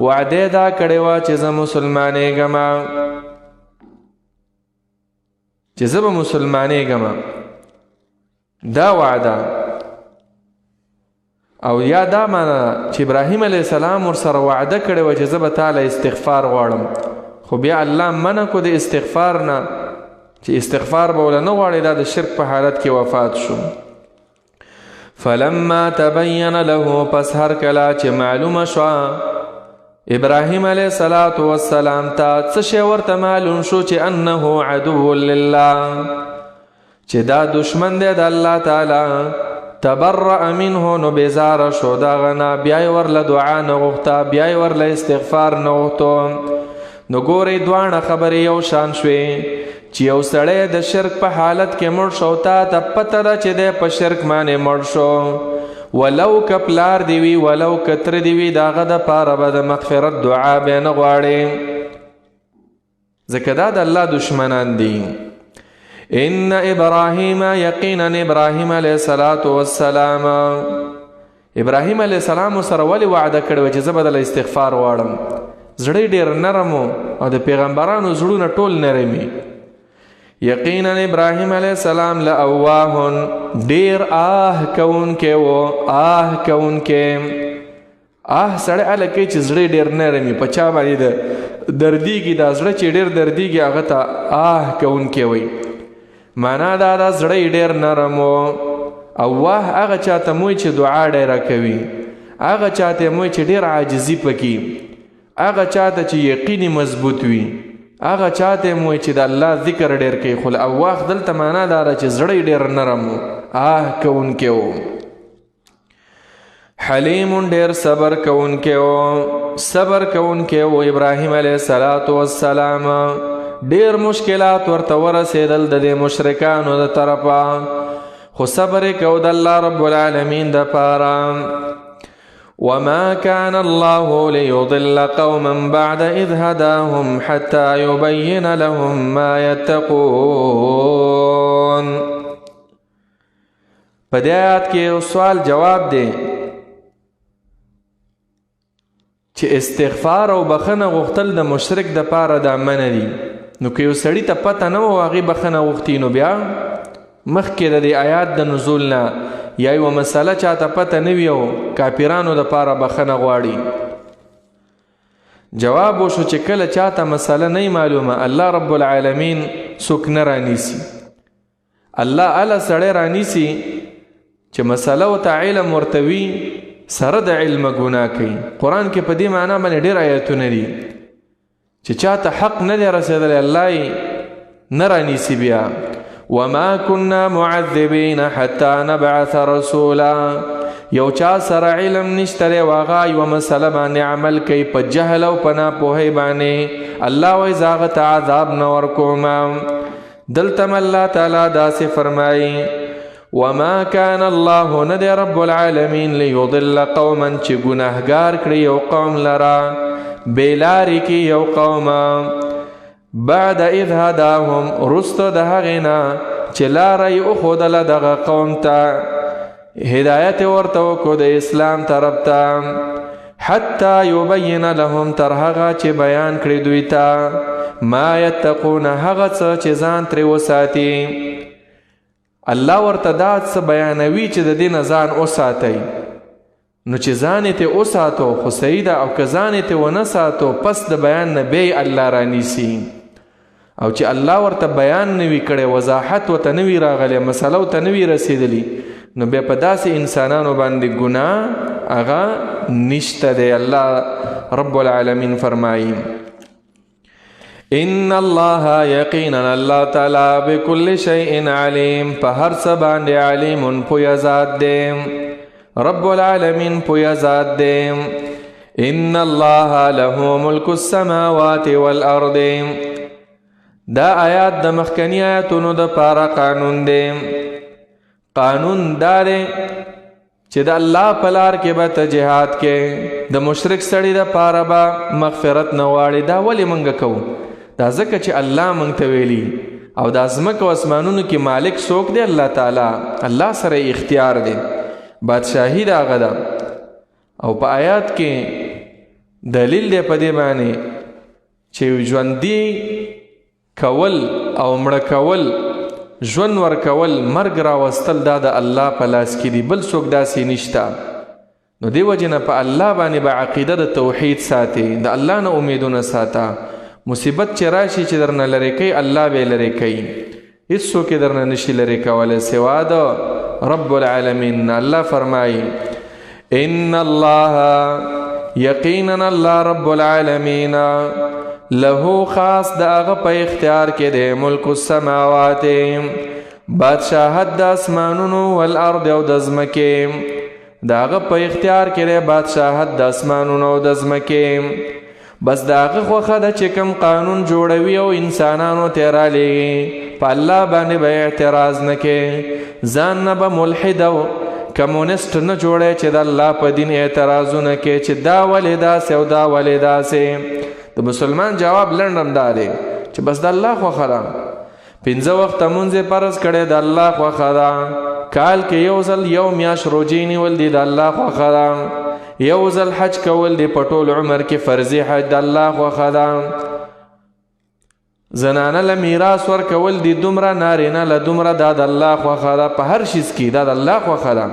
وعده دا کړې وه چې زه مسلمانېږم، چې زه به مسلمانېږم، دا وعده. او یا دا معنی چې ابراهیم علیه السلام ورسره وعده کړې وه چې زه به تاله استغفار غواړم، خو بیا الله منع کو د استغفار نه، چې استغفار به وله نه غواړي، دا د شرک په حالت کې وفات شو. فلما تبین له، پس هر کله چې معلومه شوه ابراهیم علیه السلام ته څه شی ورته معلوم شو چې انه عدو لله، چې دا دشمن دی د الله تعالی، تبرأ منه، نو بیزاره شو د هغه نه، بیا یې ورله دعا نه غوښته، بیا یې ورله استغفار نه غوښتو. نو ګورئ دواړه خبرې یو شان شوې، چې یو سړی د شرک په حالت کې مړ شو، تا ته پته ده چې دی په شرک باندې مړ شو، ولو که پلار دی وي ولو که تره دی وي، د هغه دپاره به د مغفرت دعا بیا نه غواړې، ځکه دا د الله دشمنان دي. ان ابراهیم، یقینا ابراهیم علیه السلام، ابراهیم علیه السلام سره ولې وعده کړې وه چې زه به دله استغفار غواړم؟ زړی ډېر نرم و، او د پیغمبرانو زړونه ټول نرمي. یقینا ابراهیم علیه السلام لأواه، ډېر کوونکی و، کوونکی، سړی هله کوي چې زړی ډېر نرمي، په چا باندې د دردیږي، دا زړه چې ډېر دردیږي هغه ته کوونکی وایي. معنا دا ده زړی ډېر نرم و. اواه هغه چاته موی چې دعا ډېره کوي، هغه چاته موی چې ډېر عاجزي پکې، هغه چاته چې یقیني مضبوط وي، هغه چاته موی چې د الله ذکر ډېر کوي. خو اواخ دلته معنا دا ده چې زړی ډېر نرم و، کوونکی و. حلیم ډیر صبر کوونکی و ابراهیم علیه السلام ډیر مشکلات ورته ورسېدل د دې مشرکانو د طرفه خو صبر یې کو د الله رب العالمین دپاره وما كان الله ليضل قوما بعد إذ هداهم حتى يبين لهم ما يتقون. په دې آیات کې یو سوال جواب دی چې استغفار او بخنه غوښتل د مشرک د پاره د منع دي. نو که یو سړي ته پته نه و هغې بخنه غوښتي نو بیا مخکې د دې آیات د نزول نه یا یوه مسله چاته پته نه وي او کافرانو دپاره بخنه غواړي. جواب وشو چې کله چاته مسله نه معلومه الله رب العالمین څوک نه رانیسي. الله اله سړی رانیسي چې مسله ورته علم ورته وي سره د علمه ګناه کوي. قرآن کې په دې معنا باندې ډېر آیتونه دي چې چاته حق نه دی رسېدلی الله یې نه رانیسي بیا. وما كنا معذبين حتى نبعث رسولا. یو چا سره علم نشته دی او هغه یوه مسله باندې عمل کوي په جهل او په ناپوهۍ باندې الله وایي زه هغه ته عذاب نه ورکوم. دلته م الله تعالی داسې فرمایي وما كان الله نه دی رب العالمین لیضل قوما چې ګناهګار کړي یو قوم لره بېلارې کې یو قوم بعد اذ هداهم رست د هغې نه چې لاره یې وښودله دغه قوم ته هدایت ورته وکړو د اسلام طرف ته حتی یبین لهم تر هغه چې بیان کړي دوی ته ما یتقون هغه څه چې ځان ترې وساتي. الله ورته دا څه بیانوي چې د دې نه ځان وساتئ. نو چې ځان یې ته وساتو خو صحیح ده او که ځان یې ته ونه ساتو پس د بیان نه بیا الله رانیسي. او چې الله ورته بیان نه وي کړی وضاحت ورته نه وي راغلی مسله ورته نه وي رسېدلي نو بیا په داسې انسانانو باندې ګناه هغه نشته دی. الله رب العالمین فرمایي ان الله یقینا الله تعالی بكل شیء علیم په هر څه باندې علیم پوهه ذات دی. رب العالمین پوهه ذات دی. ان الله له ملک السماوات والارض. دا آیات د مخکنی آیاتونو د پاره قانون دی. قانون دا دی چې د الله په لار کې به ته جهاد کې د مشرک سړي د پاره به مغفرت نه غواړي. دا ولې موږ کوو؟ دا ځکه چې الله موږ ته ویلي او د ځمکو او اسمانونو کې مالک څوک دی؟ الله تعالی. الله سره اختیار دی بادشاهي د هغه ده. او په آیات کې دلیل دی په دې باندې چې ژوندي کول او مړه کول ژوند ورکول مرګ راوستل دا د الله په لاس کې دي بل څوک داسې نشته. نو دې وجې نه په الله باندې به عقیده د توحید ساتي د الله نه امیدونه ساته. مصیبت چې راشي چې درنه لرې کوي الله به یې لرې کوي. هېڅوک یې درنه نشي لرې کولی سوا د رب العالمین. الله فرمایي ان الله یقینا الله رب العالمین له خاص د هغه په اختیار کې دی ملک السماوات بادشاهت د اسمانونو والارض او د ځمکې. د هغه په اختیار کې دی بادشاهت د اسمانونو او د ځمکې. بس د هغه خوښه ده چې کوم قانون جوړوي او انسانانو ته یې رالیږي په الله باندې به اعتراض نه کوې. ځان نه به ملحد او کمونیسټ نه جوړی چې د الله په دین اعتراضونه کوي چې دا ولې داسې او دا ولې داسې. د مسلمان جواب لنډم دا دی چې بس د الله خوښه ده. 5 وخته مونځ یې فرض کړی د الله خوښه ده. کال کې یو ځل یو میاشت روجې نیول دي د الله خوښه ده. یو ځل حج کول دی په ټول عمر کې فرضي حج د الله خوښه ده. زنانه له میراث ورکول دي دومره نارینه له دومره دا د الله خوښه ده. په هر شیز کې دا د الله خوښه ده.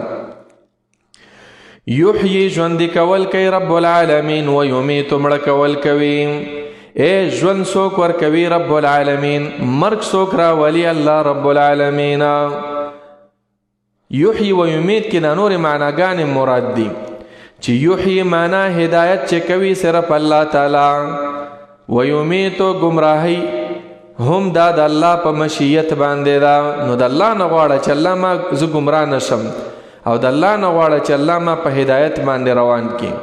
یحیی ژوندي کول کوي رب العالمین و یمیت مړه کول کوي. ژوند څوک ورکوي؟ رب العالمین. مرګ څوک راولي؟ الله رب العالمین. یحیی و یمیت کې د نورې معناګانې مراد دي چې یحیی معنا هدایت چې کوي صرف الله تعالی و یمیت گمراهی هم دا د الله په مشیت باندې ده. نو د الله نه غواړه چې الله ما زه ګمراه نشم او د الله نه غواړه چې الله ما په هدایت باندې روان کړي.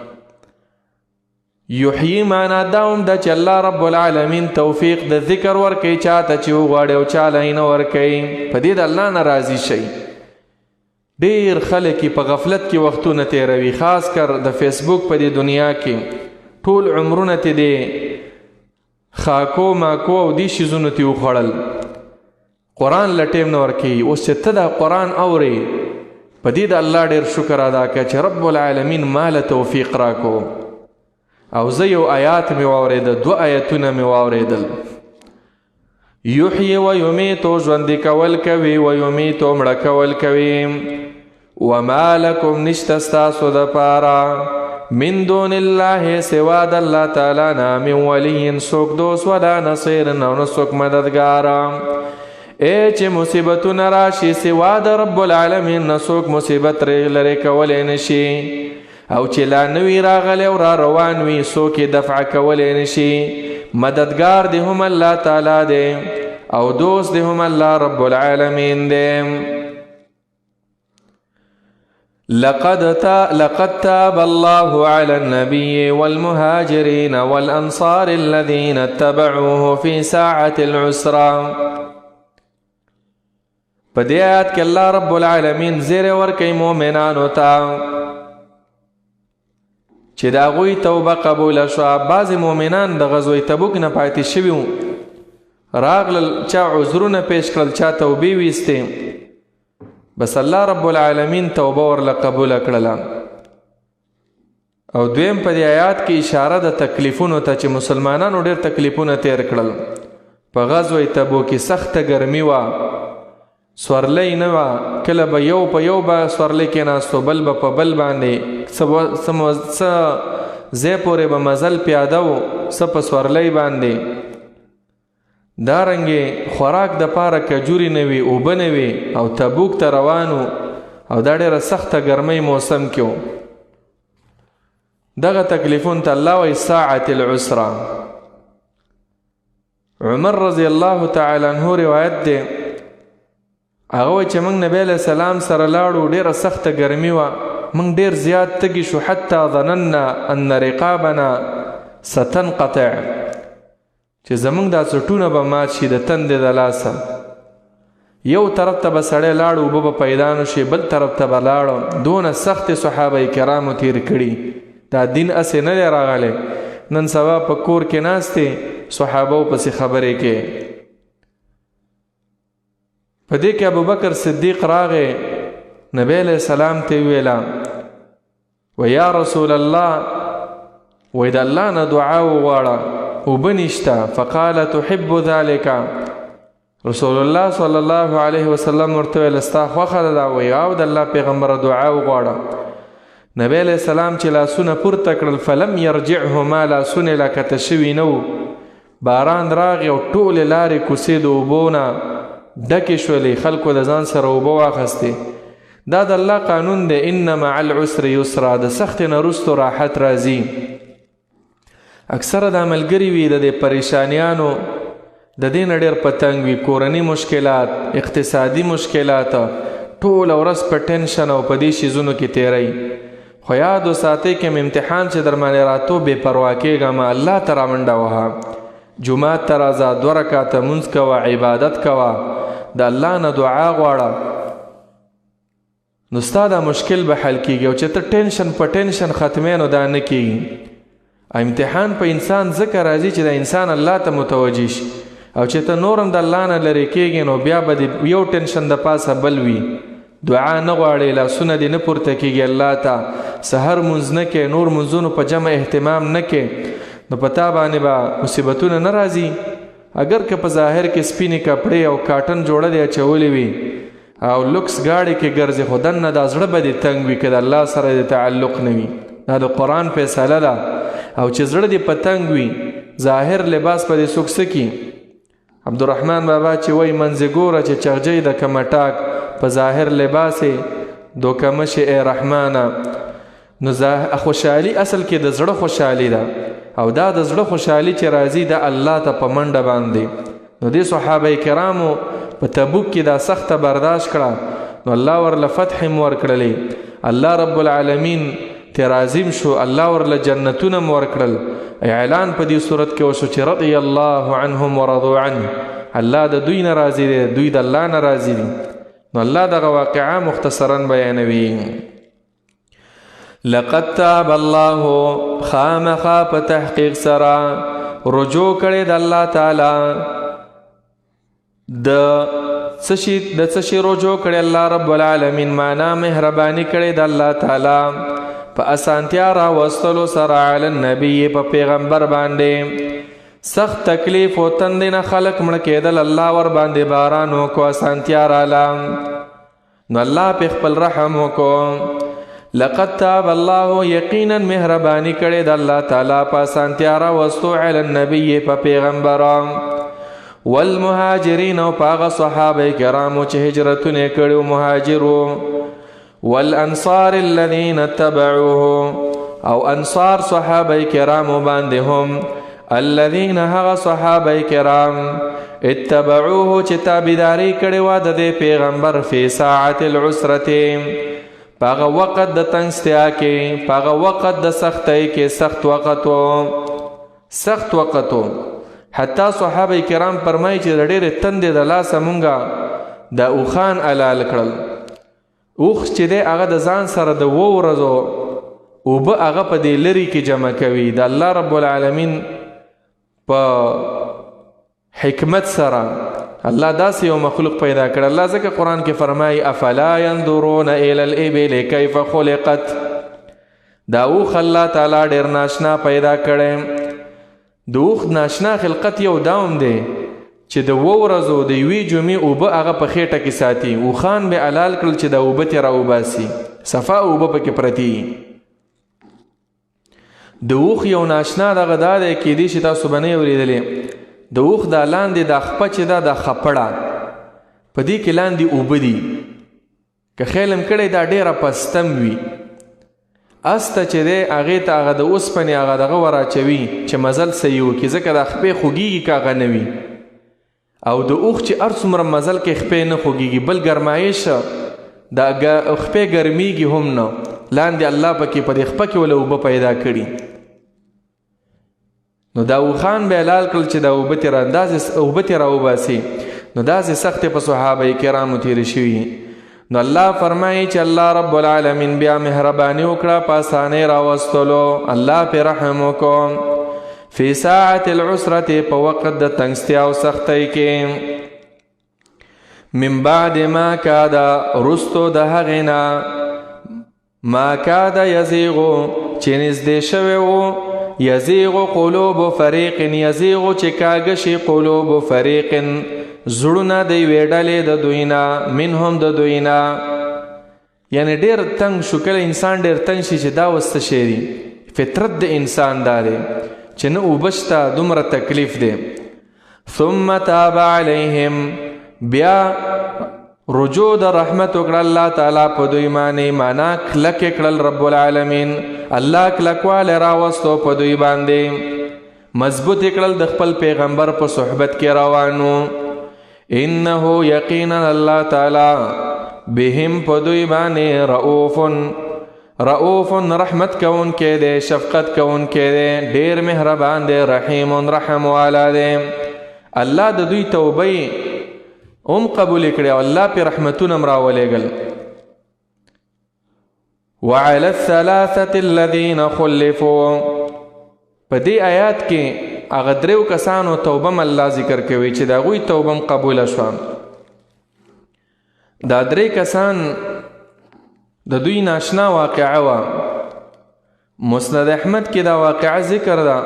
یحیی معنا دا هم ده چې الله رب العالمین توفیق د ذکر ورکوي چاته چې وغواړي او چاله یې نه ورکوي. په دې د الله نه راضي شئ. ډېر خلک په غفلت کې وختونه تېروي، خاص کر د فیسبوک په دې دنیا کې ټول عمرونه ته دې خاکو ماکو او دې شیزونو ته وخوړل، قرآن له ټیم نه ورکوي. اوس چې ته دا قرآن اورې، په دې د الله ډېر شکر ادا کړه چې رب العالمین ماله توفیق راکو. او زه یو آیات مې واورېده، 2 آیتونه مې واورېدل. یحیی و یمیتو ژوندي کول کوي، و یمیتو مړه کول کوي. وما لکم نشته ستاسو دپاره من دون الله سوا د الله تعالی نه من ولی څوک دوست ولا نصیر او نه څوک مددګار. چې مصیبتونه راشي سوا د رب العالمین نه څوک مصیبت لرې کولی نشي، او چې لا نوی راغلی او را روان وي څوک یې دفع کولی نشي. مددګار دی هم الله تعالی دی او دوست دی هم الله رب العالمین دی. لقد تاب الله على النبي والمهاجرين والأنصار الذين اتبعوه في ساعة العسرة. په دې آیات کې الله رب العالمین زیری ورکوي مؤمنانو ته چې د هغوی توبه قبوله شوه. بعضې مؤمنان د غزوه تبوک نه پاتې شوي وو، راغلل چا عذرونه پیش کړل، چا توبې ویستې، بس الله رب العالمین توبه ورله قبوله کړله. او دویم په دې آیات کې اشاره د تکلیفونو ته چې مسلمانانو ډېر تکلیفونه تیر کړل. په غزوه تبوک کې سخته ګرمي وه، سورلی نه وه، کله به یو په یو به سورلی کېناستو، بل به په بل باندې څه ځای پورې به مزل پیاده و، څه په سورلی باندې. دارنګې خوراک دپاره کجوري نه وي، اوبه نه وي، او تبوک ته روان و او دا ډېره سخته ګرمۍ موسم کې و. دغه تکلیفون ته الله وایي ساعة العسره. عمر رضی الله تعالی عنه روایت دی، هغه وایي چې موږ نبی علیه السلام سره لاړو، ډېره سخته ګرمي وه، موږ ډېر زیات تږي شو، حتی ظننا ان رقابنا ستنقطع، چې زموږ دا څټونه به مات شي د تندې د لاسه. یو طرف ته به سړی لاړو، اوبه به پیدا نه شي، بل طرف ته به لاړو. دونه سختې صحابه کرامو تیر کړي. دا دین اسې نه دی راغلی، نن سبا په کور کې ناستې صحابو پسې خبرې کې. په دې کې ابوبکر صدیق راغی، نبی علیہ السلام ته ویلا و یا رسول الله، وی د الله نه دعا وغواړه، اوبه نشته. فقال تحب ذلك، رسول الله صلی الله علیه وسلم ورته ویل ستا خوښه ده دا؟ وی او د الله پیغمبره دعا وغواړه. نبی علیہ السلام چې لاسونه پورته کړل، فلم یرجعهما، لاسونه یې راکته شوي نه وو. باران راغی او ټولې لارې کوڅې د اوبو نه ډکې شولې، خلکو د ځان سره اوبه واخیستې. دا د الله قانون دی، ان مع العسر یسرا، د سختې نه وروستو راحت راځي. اکثره دا ملګري وي د دې پریشانیانو د دې نه ډېر په تنګ وي، کورني مشکلات، اقتصادي مشکلات، ټوله ورځ په ټینشن او په دې شیزونو کې تیری. خو یاد وساتئ کوم امتحان چې در باندې راتو بې پروا کېږه، الله ته رامنډه وهه، جومات ته راځه، 2 رکعته مونځ کوه، عبادت کوه، د الله نه دعا غواړه، نو ستا دا مشکل به حل کېږي. او چې ته ټینشن په ټینشن ختمې، نو دا نه کېږي. امتحان په انسان ځکه راځي چې د انسان الله ته متوجه شي، او چې ته نورم د الله نه لرې کېږي، نو بیا به د یو ټینشن د پاسه بل وي. دعا نه غواړې، لاسونه دې نه پورته کېږي الله ته، سحر مونځ نه کې، نور مونځونو په جمع اهتمام نه کې، نو په تا باندې به مصیبتونه نه راځي. اگر که په ظاهر کې سپینې کپړې او کاټن جوړه دې اچولې وي او لوکس گاڑی کې ګرځې، خو دننه دا زړه به دې تنګ وي که د الله سره دې تعلق نه وي. دا د قرآن فیصله ده. او چې زړه دې په تنګ وي، ظاهر لباس په دې څوک څه کي. عبدالرحمن بابا چې وایي منځې ګوره چې چغجۍ د کمټاک په ظاهر لباسې دوکمشې ای رحمانه. نو خوشحالي اصل کې د زړه خوشحالي ده، او دا د زړه خوشحالي چې راځي د الله ته په منډه باندې. نو دې صحابه کرامو په تبوک کې دا سخته برداشت کړه، نو الله ورله فتح ورکړلې. الله رب العالمین ترازیم شو، الله ورله جنتونه ورکړل. اعلان په دې صورت کې وشو چې رضی الله عنهم ورضوا عنه، الله د دوی نه راضي دی، دوی د الله نه راضي دي. نو الله دغه واقعه مختصرا بیانوي. لقد تاب الله، خامخا په تحقیق سره رجوع کړي د الله تعالی د څه شي رجوع کړي الله رب العالمین، معنا مهرباني کړي د الله تعالی په اسانتیا را وستلو سره علی النبی په پیغمبر باندې. سخت تکلیف او تندې نه خلق مړ کېدل، الله ور باندې باران وکړو، اسانتیا رااله، نو الله په خپل رحم وکړو. لقد تاب الله، یقینا مهرباني کړي د الله تعالی په اسانتیا را وستو علی النبی په پیغمبر والمهاجرین او په صحابه کرامو چې هجرتونه کړو، مهاجرو، والانصار الذين اتبعوه او انصار صحابه کرامو باندې هم، الذين هغه صحابه کرام اتبعوه چې تابعداري کړې وه د دې پیغمبر فی ساعت العسرة، پاغه وقت د تنگستیا کې، پاغه وقت د سختۍ کې، سخت وقت و. حتی صحابه کرام فرمایي چې د ډېرې تندې د لاسه مونږه د اوخان علال کړل. اوخ چې دی هغه د ځان سره د 2 ورځو اوبه هغه په دې لرې کې جمع کوي. د الله رب العالمین په حکمت سره الله داسې یو مخلوق پیدا کړ. الله ځکه قرآن کې فرمایي افلا ينظرون الى الابل کیف خلقت، دا اوخ الله تعالی ډېر ناشنا پیدا کړی. د اوخ ناشنا خلقت یو داوم دی چې د 2 ورځو د یوې جمعې اوبه هغه په خېټه کې ساتي. اوخان به حلال کړل چې د اوبه ترې راوباسي، صفا اوبه پکې پرتې. د اوخ یو ناشنا دغه دا دی، کیدای شي تاسو به نه اورېدلې، د اوخ دا لاندې دا خپه چې دا د خپړه په دې کې لاندې اوبه دي، که خیل هم کړی دا ډېره پستم وي. استه چې دی هغې ته هغه د اوسپنې هغه دغه وراچوي چې مزل صحیح وکړي، ځکه دا خپې خوږېږي که هغه نه وي. او د اوخ چې هر څومره مزل کې خپې نه خوږېږي، بل ګرمایش دا خپې ګرمیږي هم نه، لاندې الله پکې په دې خپه کې وله اوبه پیدا کړي. نو دا اوخان به حلال کړل چې دا اوبه ترې راوباسي. نو داسې سختې په صحابه کرامو تېرې شوي. نو الله فرمایي چې الله رب العالمین بیا مهرباني وکړه په اسانۍ راوستلو، الله پې رحم وکړو. فی ساعت العسرة، په وقت د تنگستیا او سختۍ کې. من بعد ما کاد، رستو د هغې نه، ما کاد یزیغو، چې نږدې شوی و، یزیغو قلوب فریق، یزیغو چې کاږه شي، قلوب فریق زړونه د یوې ډلې د دوی نه، منهم د دوی نه. یعنی ډېر تنگ شو، کله انسان ډېر تنگ شي چې دا وسته شی دی، فطرت د انسان دا دی چې نه اوبه شته، دومره تکلیف دی. ثم تاب علیهم، بیا رجوع د رحمت وکړه الله تعالی په دوی باندې، معنا کلک کړل رب العالمین، الله کلکوالی راوستو په دوی باندې، مضبوط کړل د خپل پیغمبر په صحبت کې روانو. انه یقینا الله تعالی بهم په دوی باندې رؤوف رحمت کون کې دی، شفقت کون کې دی، ډیر مهربان دی، رحیم رحم والا دی. الله د دوی توبه هم قبول کړي او الله په رحمتونه راولېږل. وعلى الثلاثه الذين خلفوا، په دې آیات کې هغه 3 کسانو توبه م الله ذکر کوي چې د هغوی توبه م قبوله شوه. دا 3 کسان د دوی ناشنا واقعه وه. مسند احمد کې دا واقعه ذکر ده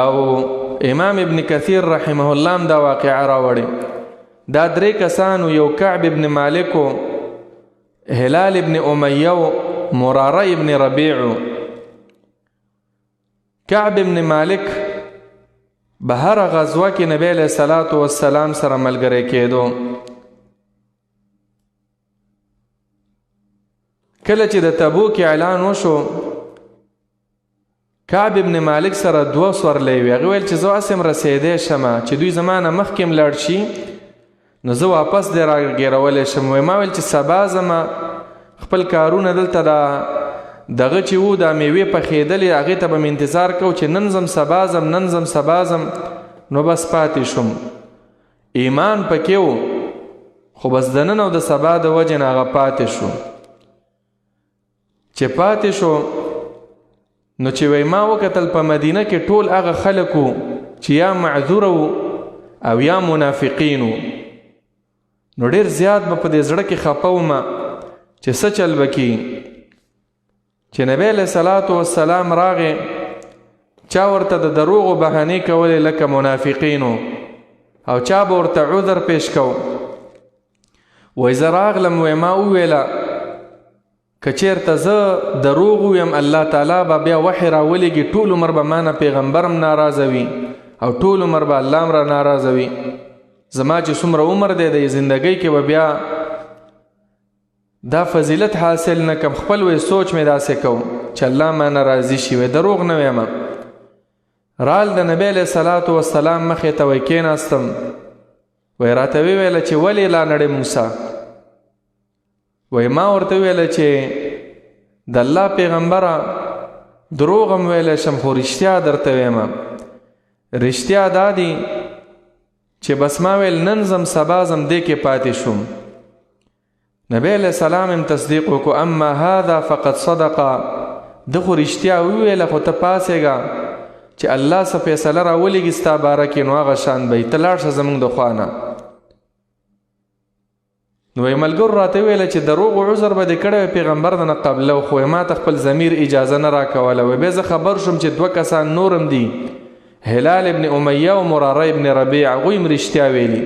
او امام ابن کثیر رحمه الله هم دا واقعه راوړې. دا 3 کسانو، یو کعب ابن مالک، هلال ابن امیه، مراره ابن ربیع. کعب ابن مالک به هر غزوه کې نبی علیه الصلاة والسلام سره ملګری کېدو. کله چې د تبوک اعلان وشو، کعب ابن مالک سره 2 سورلۍ وې. هغې ویل چې زه اسم رسېدی شمه چې دوی زما نه مخکې م لاړ شي، نو زه واپس دی راګیرولی شم. وایي ما ویل چې سبا زما خپل کارونه دلته دغه چې وو دا میوې پخېدلې هغې ته به مې انتظار کو چې نن زم سبا زم نن زم سبا زم. نو بس پاتې شوم. ایمان پکې و خو بس د نن او د سبا د وجې نه هغه پاتې شو. چې پاتې شو نو چې وای ما وکتل په مدینه کې ټول هغه خلک وو چې یا معذور وو او یا منافقین وو. نو ډېر زیات به په دې زړه کې خفه وم چې څه چل به کي. چې نبی علیه صلات وسلام راغې چا ورته د دروغو بهانې کولې لکه منافقینو او چا به ورته عذر پیش کو. وای زه راغلم وای ما وویله که چېرته زه دروغ ویم الله تعالی به بیا وحی راولېږي ټول عمر به ما نه پیغمبرم ناراضه وي او ټول عمر به الله هم را ناراضه وي. زما چې څومره عمر دی د زندګۍ کې به بیا دا فضیلت حاصل نه کم. خپل وی سوچ مې داسې کوم چې الله ما نه راضي شي. وی دروغ نه ویم. رال د نبی علیه صلات وسلام مخې ته وی کېناستم. وی راته وویله چې ولې لا نړې موسی. وی ما ورته ویله چې د الله پیغمبره دروغ هم ویلی شم خو رښتیا درته ویم. رښتیا دا دی چې بس ما ویل نن زم سبا زم دې کې پاتې شوم. نبی علیہ السلام هم تصدیق وکړو. اما هذا فقد صدقه. ده خو رښتیا وویله خو ته پاسېږه چې الله څه فیصله راولېږي ستا باره کې نو هغه شان به ته لاړ شه زموږ د خوا نه. نو وایي ملګرو راته وویله چې دروغ و عذر به دې کړی پیغمبر د نه قبله خو ما ته خپل ضمیر اجازه نه راکوله. وایي بیا زه خبر شوم چې 2 کسان نورم دي هلال ابن امیه او مراره ابن ربیع هغوی هم رښتیا ویلي.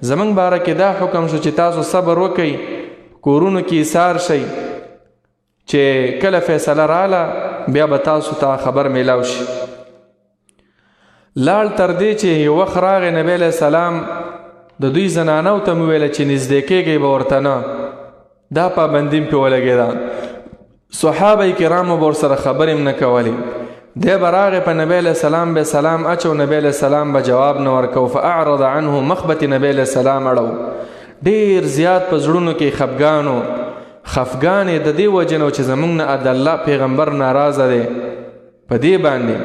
زموږ باره کې دا حکم شو چې تاسو صبر وکئ کورونو کې ایثار شئ چې کله فیصله راله بیا به تاسو ته خبر میلاو شي. لاړ تر دې چې یو وخت راغی نبی علیه السلام د دوی زنانو ته مې ویله چې نږدې کېږئ به ورته نه. دا پابندي مې پرې ولګېده. صحابه کرامو به ورسره خبرې هم نه کولې. دی به راغی په نبی علیه السلام به سلام اچو نبی علیه السلام به جواب نه ورکو. فاعرض عنه مخ به نبی علیه السلام اړو. ډېر زیات په زړونو کې خفګانې د دې وجې نه چې زموږ نه د الله پیغمبر ناراضه دی په دې باندې.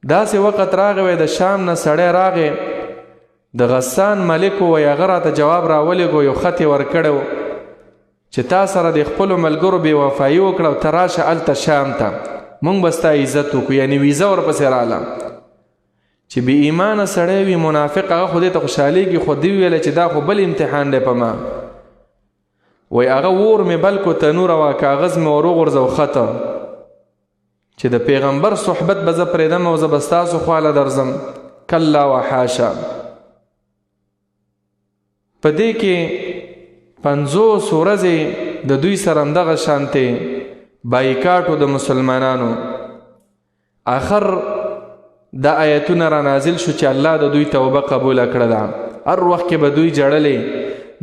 داسې وخت راغی وی د شام نه سړی راغی د غسان ملک وی هغه راته جواب راولېږو یو خط یې ورکړی چې تا سره د خپلو ملګرو بې وفایي وکړه او ته راشه هلته شام ته موږ به ستا عزت وکړو. یعنې ویزه ورپسې راله. چې بې ایمانه سړی وي منافق هغه خو دې ته خوشحالېږي خو دې ویله چې دا خو بل امتحان دی په ما. وی هغه اور مې بل کو تنور وه کاغذ مې ور وغورځو خطه چې د پیغمبر صحبت به زه پرېږدم او زه به ستاسو خواله درځم. کلا وحاشا. په دې کې 50 ورځې د دوی سره همدغه شانتې بایکاټ و د مسلمانانو. آخر دا آیتونه را نازل شو چې الله د دوی توبه قبوله کړه ده. هر وخت کې به دوی جړلې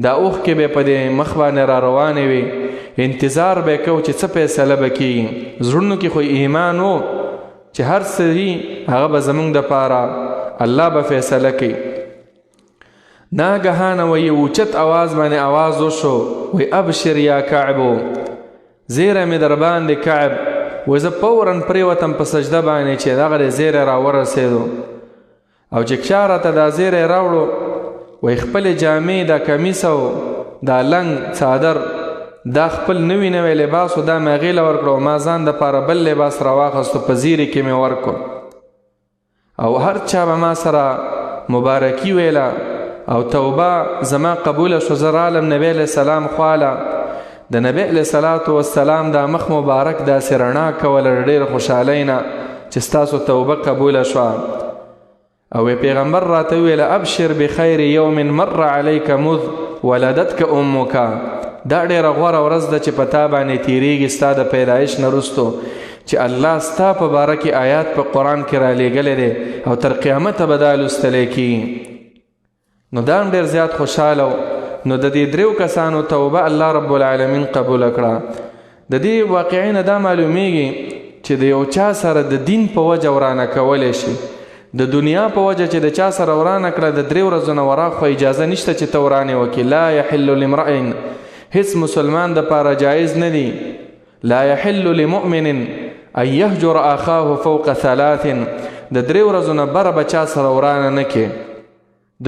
دا اوښکې به په دې مخ باندې را روانې وي. انتظار به کو چې څه فیصله به کېږي. زړونو کې خو ایمان و چې هر څه هغه به زموږ دپاره الله به فیصله کوي. ناګهانه وایي اوچت اواز باندې اواز وشو. وایي ابشر یا کعبو زیره مې در باندې کعب. وایي زه فورا پرېوتم په سجده باندې چې دغه د زیری را ورسېدو او چې چا راته دا زیری راوړو وایي خپلې جامې دا کمیس او دا لنګ څادر دا خپل نوی نوی لباس و دا مې هغې له ورکړو. ما ځان دپاره بل لباس راواخیستو په زیري کې مې ورکړو او هر چا به ما سره مبارکي ویله او توبه زما قبوله شو. زه رالم نبی علیه السلام خواله. د نبی علیه صلات وسلام دا مخ مبارک داسې رڼا کوله ډېر خوشحالۍ نه چې ستاسو توبه قبوله شوه. او پیغمبر راته وویله ابشر بخیر یوم مر علیک مذ ولدتک امک. دا ډېره غوره ورځ ده چې په تا باندې تېرېږي ستا د پیدایش نه وروستو چې الله ستا په باره کې آیات په قرآن کې رالیږلی دی او تر قیامته به دا لوستلی کېږي. نو دا هم ډېر زیات خوشحاله نو د دې 3 کسانو توبه الله رب العالمین قبوله کړه. د دې واقعې نه دا معلومیږي چې د یو چا سره د دین په وجه ورانه کولی شي. د دنیا په وجه چې د چا سره ورانه کړه د 3 ورځو نه ورا خو اجازه نشته چې ته ورانې وکړې. لا یحل لامرئ، هیڅ مسلمان د پاره جایز نه دی، لا یحل لمؤمن ان یهجر اخاه فوق 3، د 3 ورځو نه بره به چا سره ورانه نه کې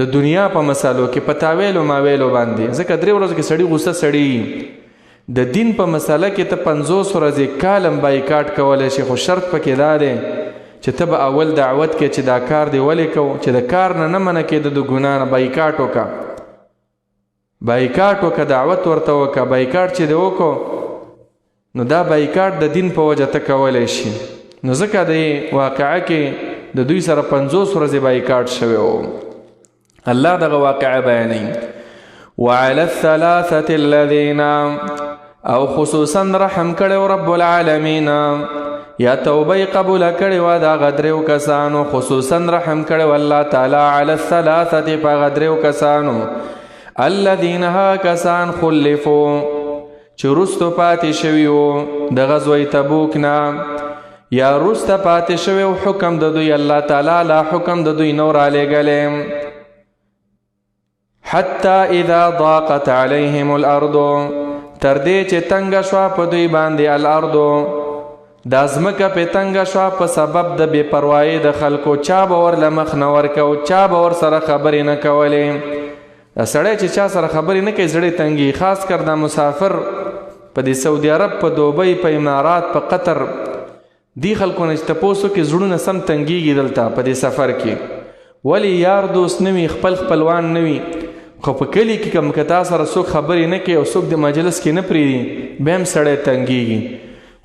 د دنیا په مسالو کې، په تاویلو ماویلو باندې. ځکه 3 ورځو کې سړی غوسه سړی د دین په مسله کې ته 50 ورځې کالم بایکاټ کولی شي، خو شرط پکې دا دی چې ته به اول دعوت کې چې دا کار دی ولې کوو، چې د کار نه منع کېده د ګناه نه بایکاټ وکړه، بایکاټ وکړه، دعوت ورته وکړه. بایکاټ چې دی وکړو نو دا بایکاټ د دین په وجه ته کولی شي. نو ځکه د واقعه کې د دوی سره 50 ورځې بایکاټ شوی و. الله دغه واقعه بیانوي. وعلى الثلاثة الذين، او خصوصا رحم کړو رب العالمین یا توبه قبول کړي و دا غدرو کسانو، خصوصا رحم کړي الله تعالی علی الثلاثه په غدرو کسانو الذين ها کسان خلفوا چې رستو پاتې شوي وو د غزوه تبوک نه، یا رسته پاتې شوي و حکم د دوی الله تعالی لا حکم د دوی نور علیګلې، حتی اذا ضاقت عليهم الارض، تر دې چې تنګ شو په دوی باندې الارض، دا ځمکه په تنګه شوه په سبب د بې پروایۍ د خلکو، چا به ورله مخ نه ورکو، چا به ورسره خبرې نه کولې. دا سړی چې چا سره خبرې نه کوي زړی تنګي، خاص کر دا مسافر په د سعودي عرب، په دوبۍ، په امارات، په قطر، دی خلکو نه چې تپوس وکړي زړونه سم تنګېږي دلته په دې سفر کې. ولې یار دوست نه وي، خپل خپلوان نه وي، خو په کلي کې که تا سره څوک خبرې نه کوي او څوک د مجلس کې نه پرېږدي بیا هم سړی تنګېږي.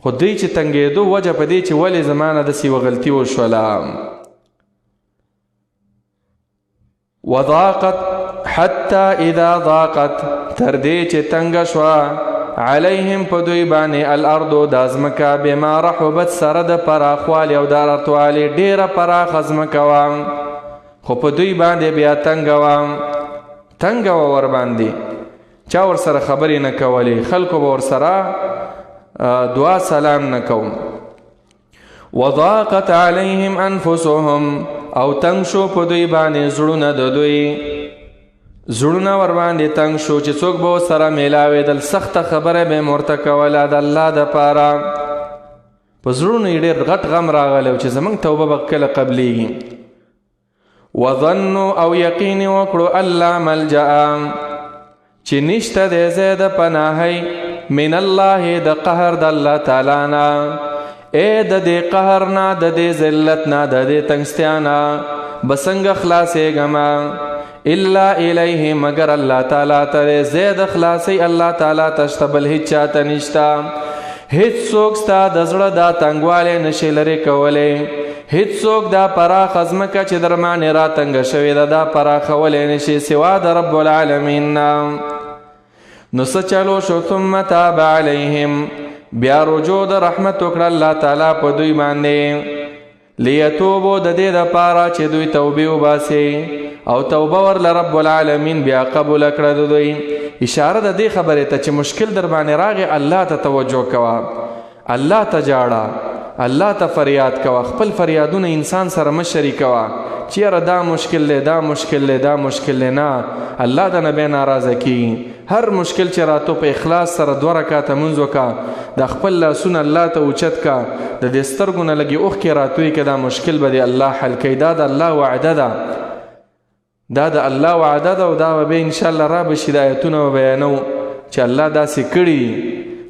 خو دوی چې تنګېدو وجه په دې چې ولې زمانه داسې یوه غلطي وشوله. وضاقت حتی اذا ضاقت، تر دې چې تنګه شوه علیهم په دوی باندې الارض دا ځمکه بما رحبت سره د پراخوالي او د رطوالي ډېره پراخه ځمکه وه، خو په دوی باندې بیا تنګه وه ورباندې، چا ورسره خبرې نه کولې، خلکو به ورسره دعا سلام نکوم. وضاقت علیهم انفسهم، او تنگ شو په دوی باندې زړونه د دوی، زړونه ور باندې تنگ شو چې څوک به سره میلاوېدل، سخته خبره به ورته کوله د الله دپاره، په زړونو یې ډېر غټ غم راغلی چې زموږ توبه به کله قبلیږي. وظنوا، او یقین وکړو الله ملجأ، چې نشته دی ځای د پناهۍ من الله د قهر د الله تعالی نه، ای د دې قهر نه، د دې ذلت نه، د دې تنګستیا نه به څنګه خلاصېږم، الا الیه، مگر الله تعالی ته زه د خلاصۍ الله تعالی ته شته، بل هیڅ چاته نشته. هیڅ څوک ستا د زړه دا تنګوالی نشي لرې کولی، هیڅ څوک دا پراخه ځمکه چې در باندې را تنګه شوې ده دا پراخولی نشي سوا د رب العالمین نه. نو څه چلو شو، ثم تاب علیهم، بیا رجوع د رحمت وکړه الله تعالی په دوی باندې، لیتوبو د دې دپاره چې دوی توبې وباسي، او توبه ورله رب العالمین بیا قبول کړه د دوی. اشاره د دې خبرې ته چې مشکل در باندې راغی الله ته توجه کوه، الله ته جاړه، الله ته فریاد کوه، خپل فریادونه انسان سره مه شریکوه چې یاره دا مشکل دی، دا مشکل دی، دا مشکل دی. نه، الله د نبی ناراضه کیږي. هر مشکل چې راتو په اخلاص سره 2 رکعاته لمونځ وکړه، د خپل لاسونه الله ته اوچت کړه، د دې سترګو نه لږې اوښکې راتوی که دا مشکل به د الله حل کوي. دا د الله وعده ده، دا د الله وعده ده، او دا به انشاءالله را به شي د آیتونه به بیانو چې الله داسې کړي.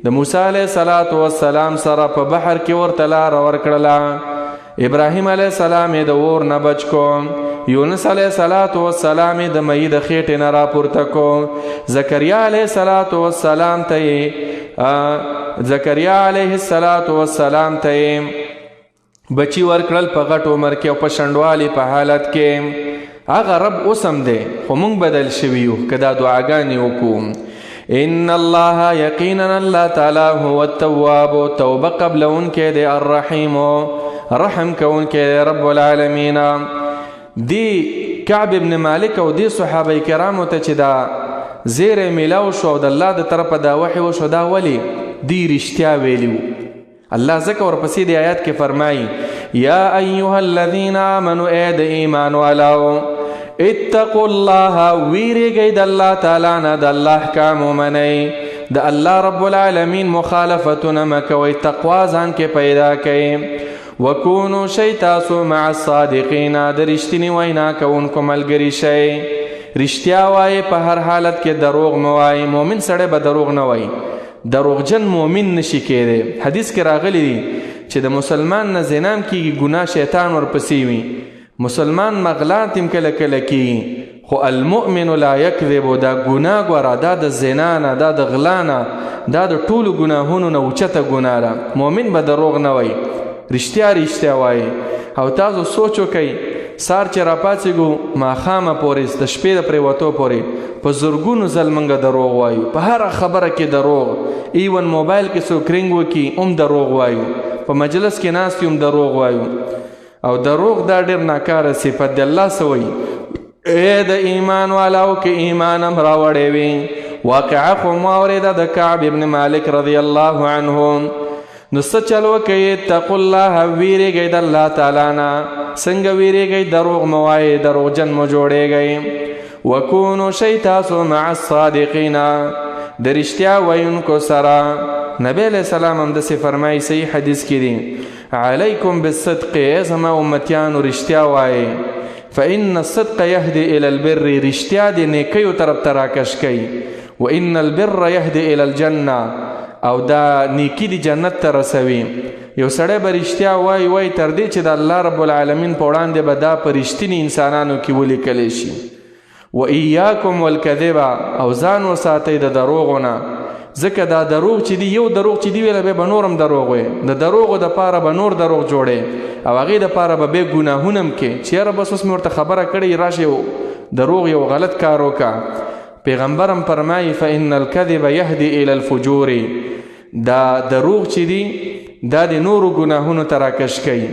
د موسی علیه السلام سره په بحر کې ورته لاره ورکړله، ابراهیم علیه السلام یې د اور نه بچ کو، یونس علیه السلام یې د مئی د خېټې نه راپورته کو، زکریا علیه السلام ته یې بچی ورکړل په غټ عمر کې او په شنډوالي په حالت کې. هغه رب اوسم دی، خو موږ بدل شوي یو که دا دعاګانې وکړو. ان الله، یقینا الله تعالی هو التواب، توبه قبلونکی دی، الرحیم، رحم کوونکی دی رب العالمین. دی کعب ابن مالک او دی صحابه کرامو ته چې دا زیری میلاو شو او د الله د طرفه دا وحی وشو، دا ولی دی رښتیا ویلیو. الله ځکه ورپسې د آیات کې فرمایي یا ایها الذین آمنوا اے د ایمان والاو اتقوا الله ویریږئ د الله تعالی نه د الله احکام ومنئ د الله رب العالمین مخالفتونه مه کوئ تقوا ځان کې پیدا کړئ وکونو شئ تاسو مع الصادقین د رښتینې وینا کوونکو ملګري شئ رښتیا وایئ په هر حالت کې دروغ مه وایئ مؤمن سړی به دروغ نه وایي دروغجن مؤمن نشي کېدی حدیث کې راغلی دی چې د مسلمان نه زنا هم کېږي ګناه شیطان ورپسې وي مسلمان مغلات هم کله کله کېږي خو المؤمن لا یکذب دا ګناه ګوره دا د زنا نه دا د غلا نه دا د ټولو ګناهونو نه اوچته ګناه ده مؤمن به دروغ نه وایي رښتیا رښتیا وایي او تاسو سوچ وکئ سار چې راپاڅېږو ماښامه پورې د شپې د پرېوتو پورې په زرګونو ځل موږ دروغ وایو په هره خبره کې دروغ ایون موبایل کې څوک رینګ وکړي هم دروغ وایو په مجلس کې ناست هم دروغ وایو او دروغ دا ډېر ناکاره صفت دی الله څه وایي ای د ایمان والاو کې ایمان هم راوړی وي واقعه خو مو اورېده د کعب ابن مالک رضی الله عنه نو څه چل وکئ اتقوا الله ویریږئ د الله تعالی نه څنګه ویریږئ دروغ مه وایئ دروغجن مو جوړیږئ وکونو شئ تاسو مع الصادقین د رښتیا ویونکو سره نبی علیہ السلام هم داسې فرمایي صحیح حدیث کې دی علیکم بالصدق ای زما امتیانو رښتیا وایئ فإن الصدق یهدي الی البر رښتیا د نیکیو طرف ته راکش کوي وإن البر یهدي الی الجنه او دا نیکی دی جنت ته رسوي یو سړی به رښتیا وایي تر دې چې د الله رب العالمین په وړاندې به دا په رښتیني انسانانو کې ولیکلی شي وإیاکم والکذب او ځان وساتئ د دروغو نه ځکه دا دروغ چې دی یو دروغ چې دی ویله بیا به نور هم دروغ وی د دروغو دپاره به نور دروغ جوړی او هغې دپاره به بیا ګناهونه هم کې چې یاره بس اوس مې ورته خبره کړې راشي دروغ یو غلط کار وکړه پیغمبرم فرمایي فإن الکذب یهدي الی الفجور دا دروغ چې دی دا د نورو ګناهونو ته راکش کوي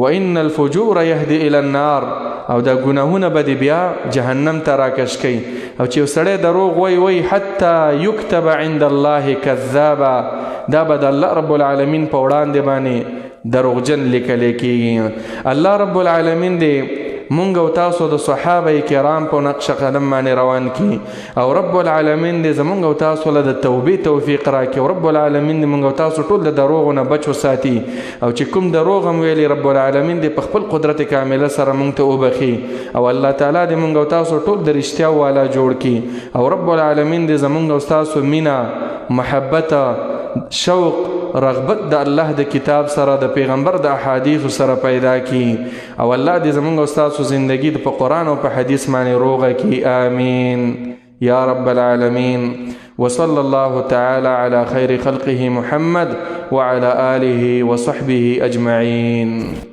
وإن الفجور یهدي الی النار او دا ګناهونه به د بیا جهنم ته راکش کوي او چې یو سړی دروغ وایي حتی یکتب عند الله کذابا دا به د الله رب العالمین په وړاندې باندې دروغجن لیکلی کېږي الله رب العالمین دی مونږ او تاسو د صحابه کرام په نقش قدم باندې روان کی او رب العالمین دې زمونږ او تاسو له د توبې توفیق راکړي او رب العالمین دې مونږ او تاسو ټول د دروغ نه بچ وساتي او چې کوم دروغ هم ویلي رب العالمین دې په خپل قدرت کامله سره مونږ ته وبخي او الله تعالی دې مونږ او تاسو ټول د رښتیا والا جوړ کړي او رب العالمین دې زمونږ او تاسو مینا محبت شوق رغبت د الله د کتاب سره د پیغمبر د احادیث سره پیدا کی او الله دې زمونږ او تاسو زندگی په قرآن او په حدیث باندې روغه کی آمین یا رب العالمین وصلى الله تعالى على خير خلقه محمد وعلى آله وصحبه أجمعين.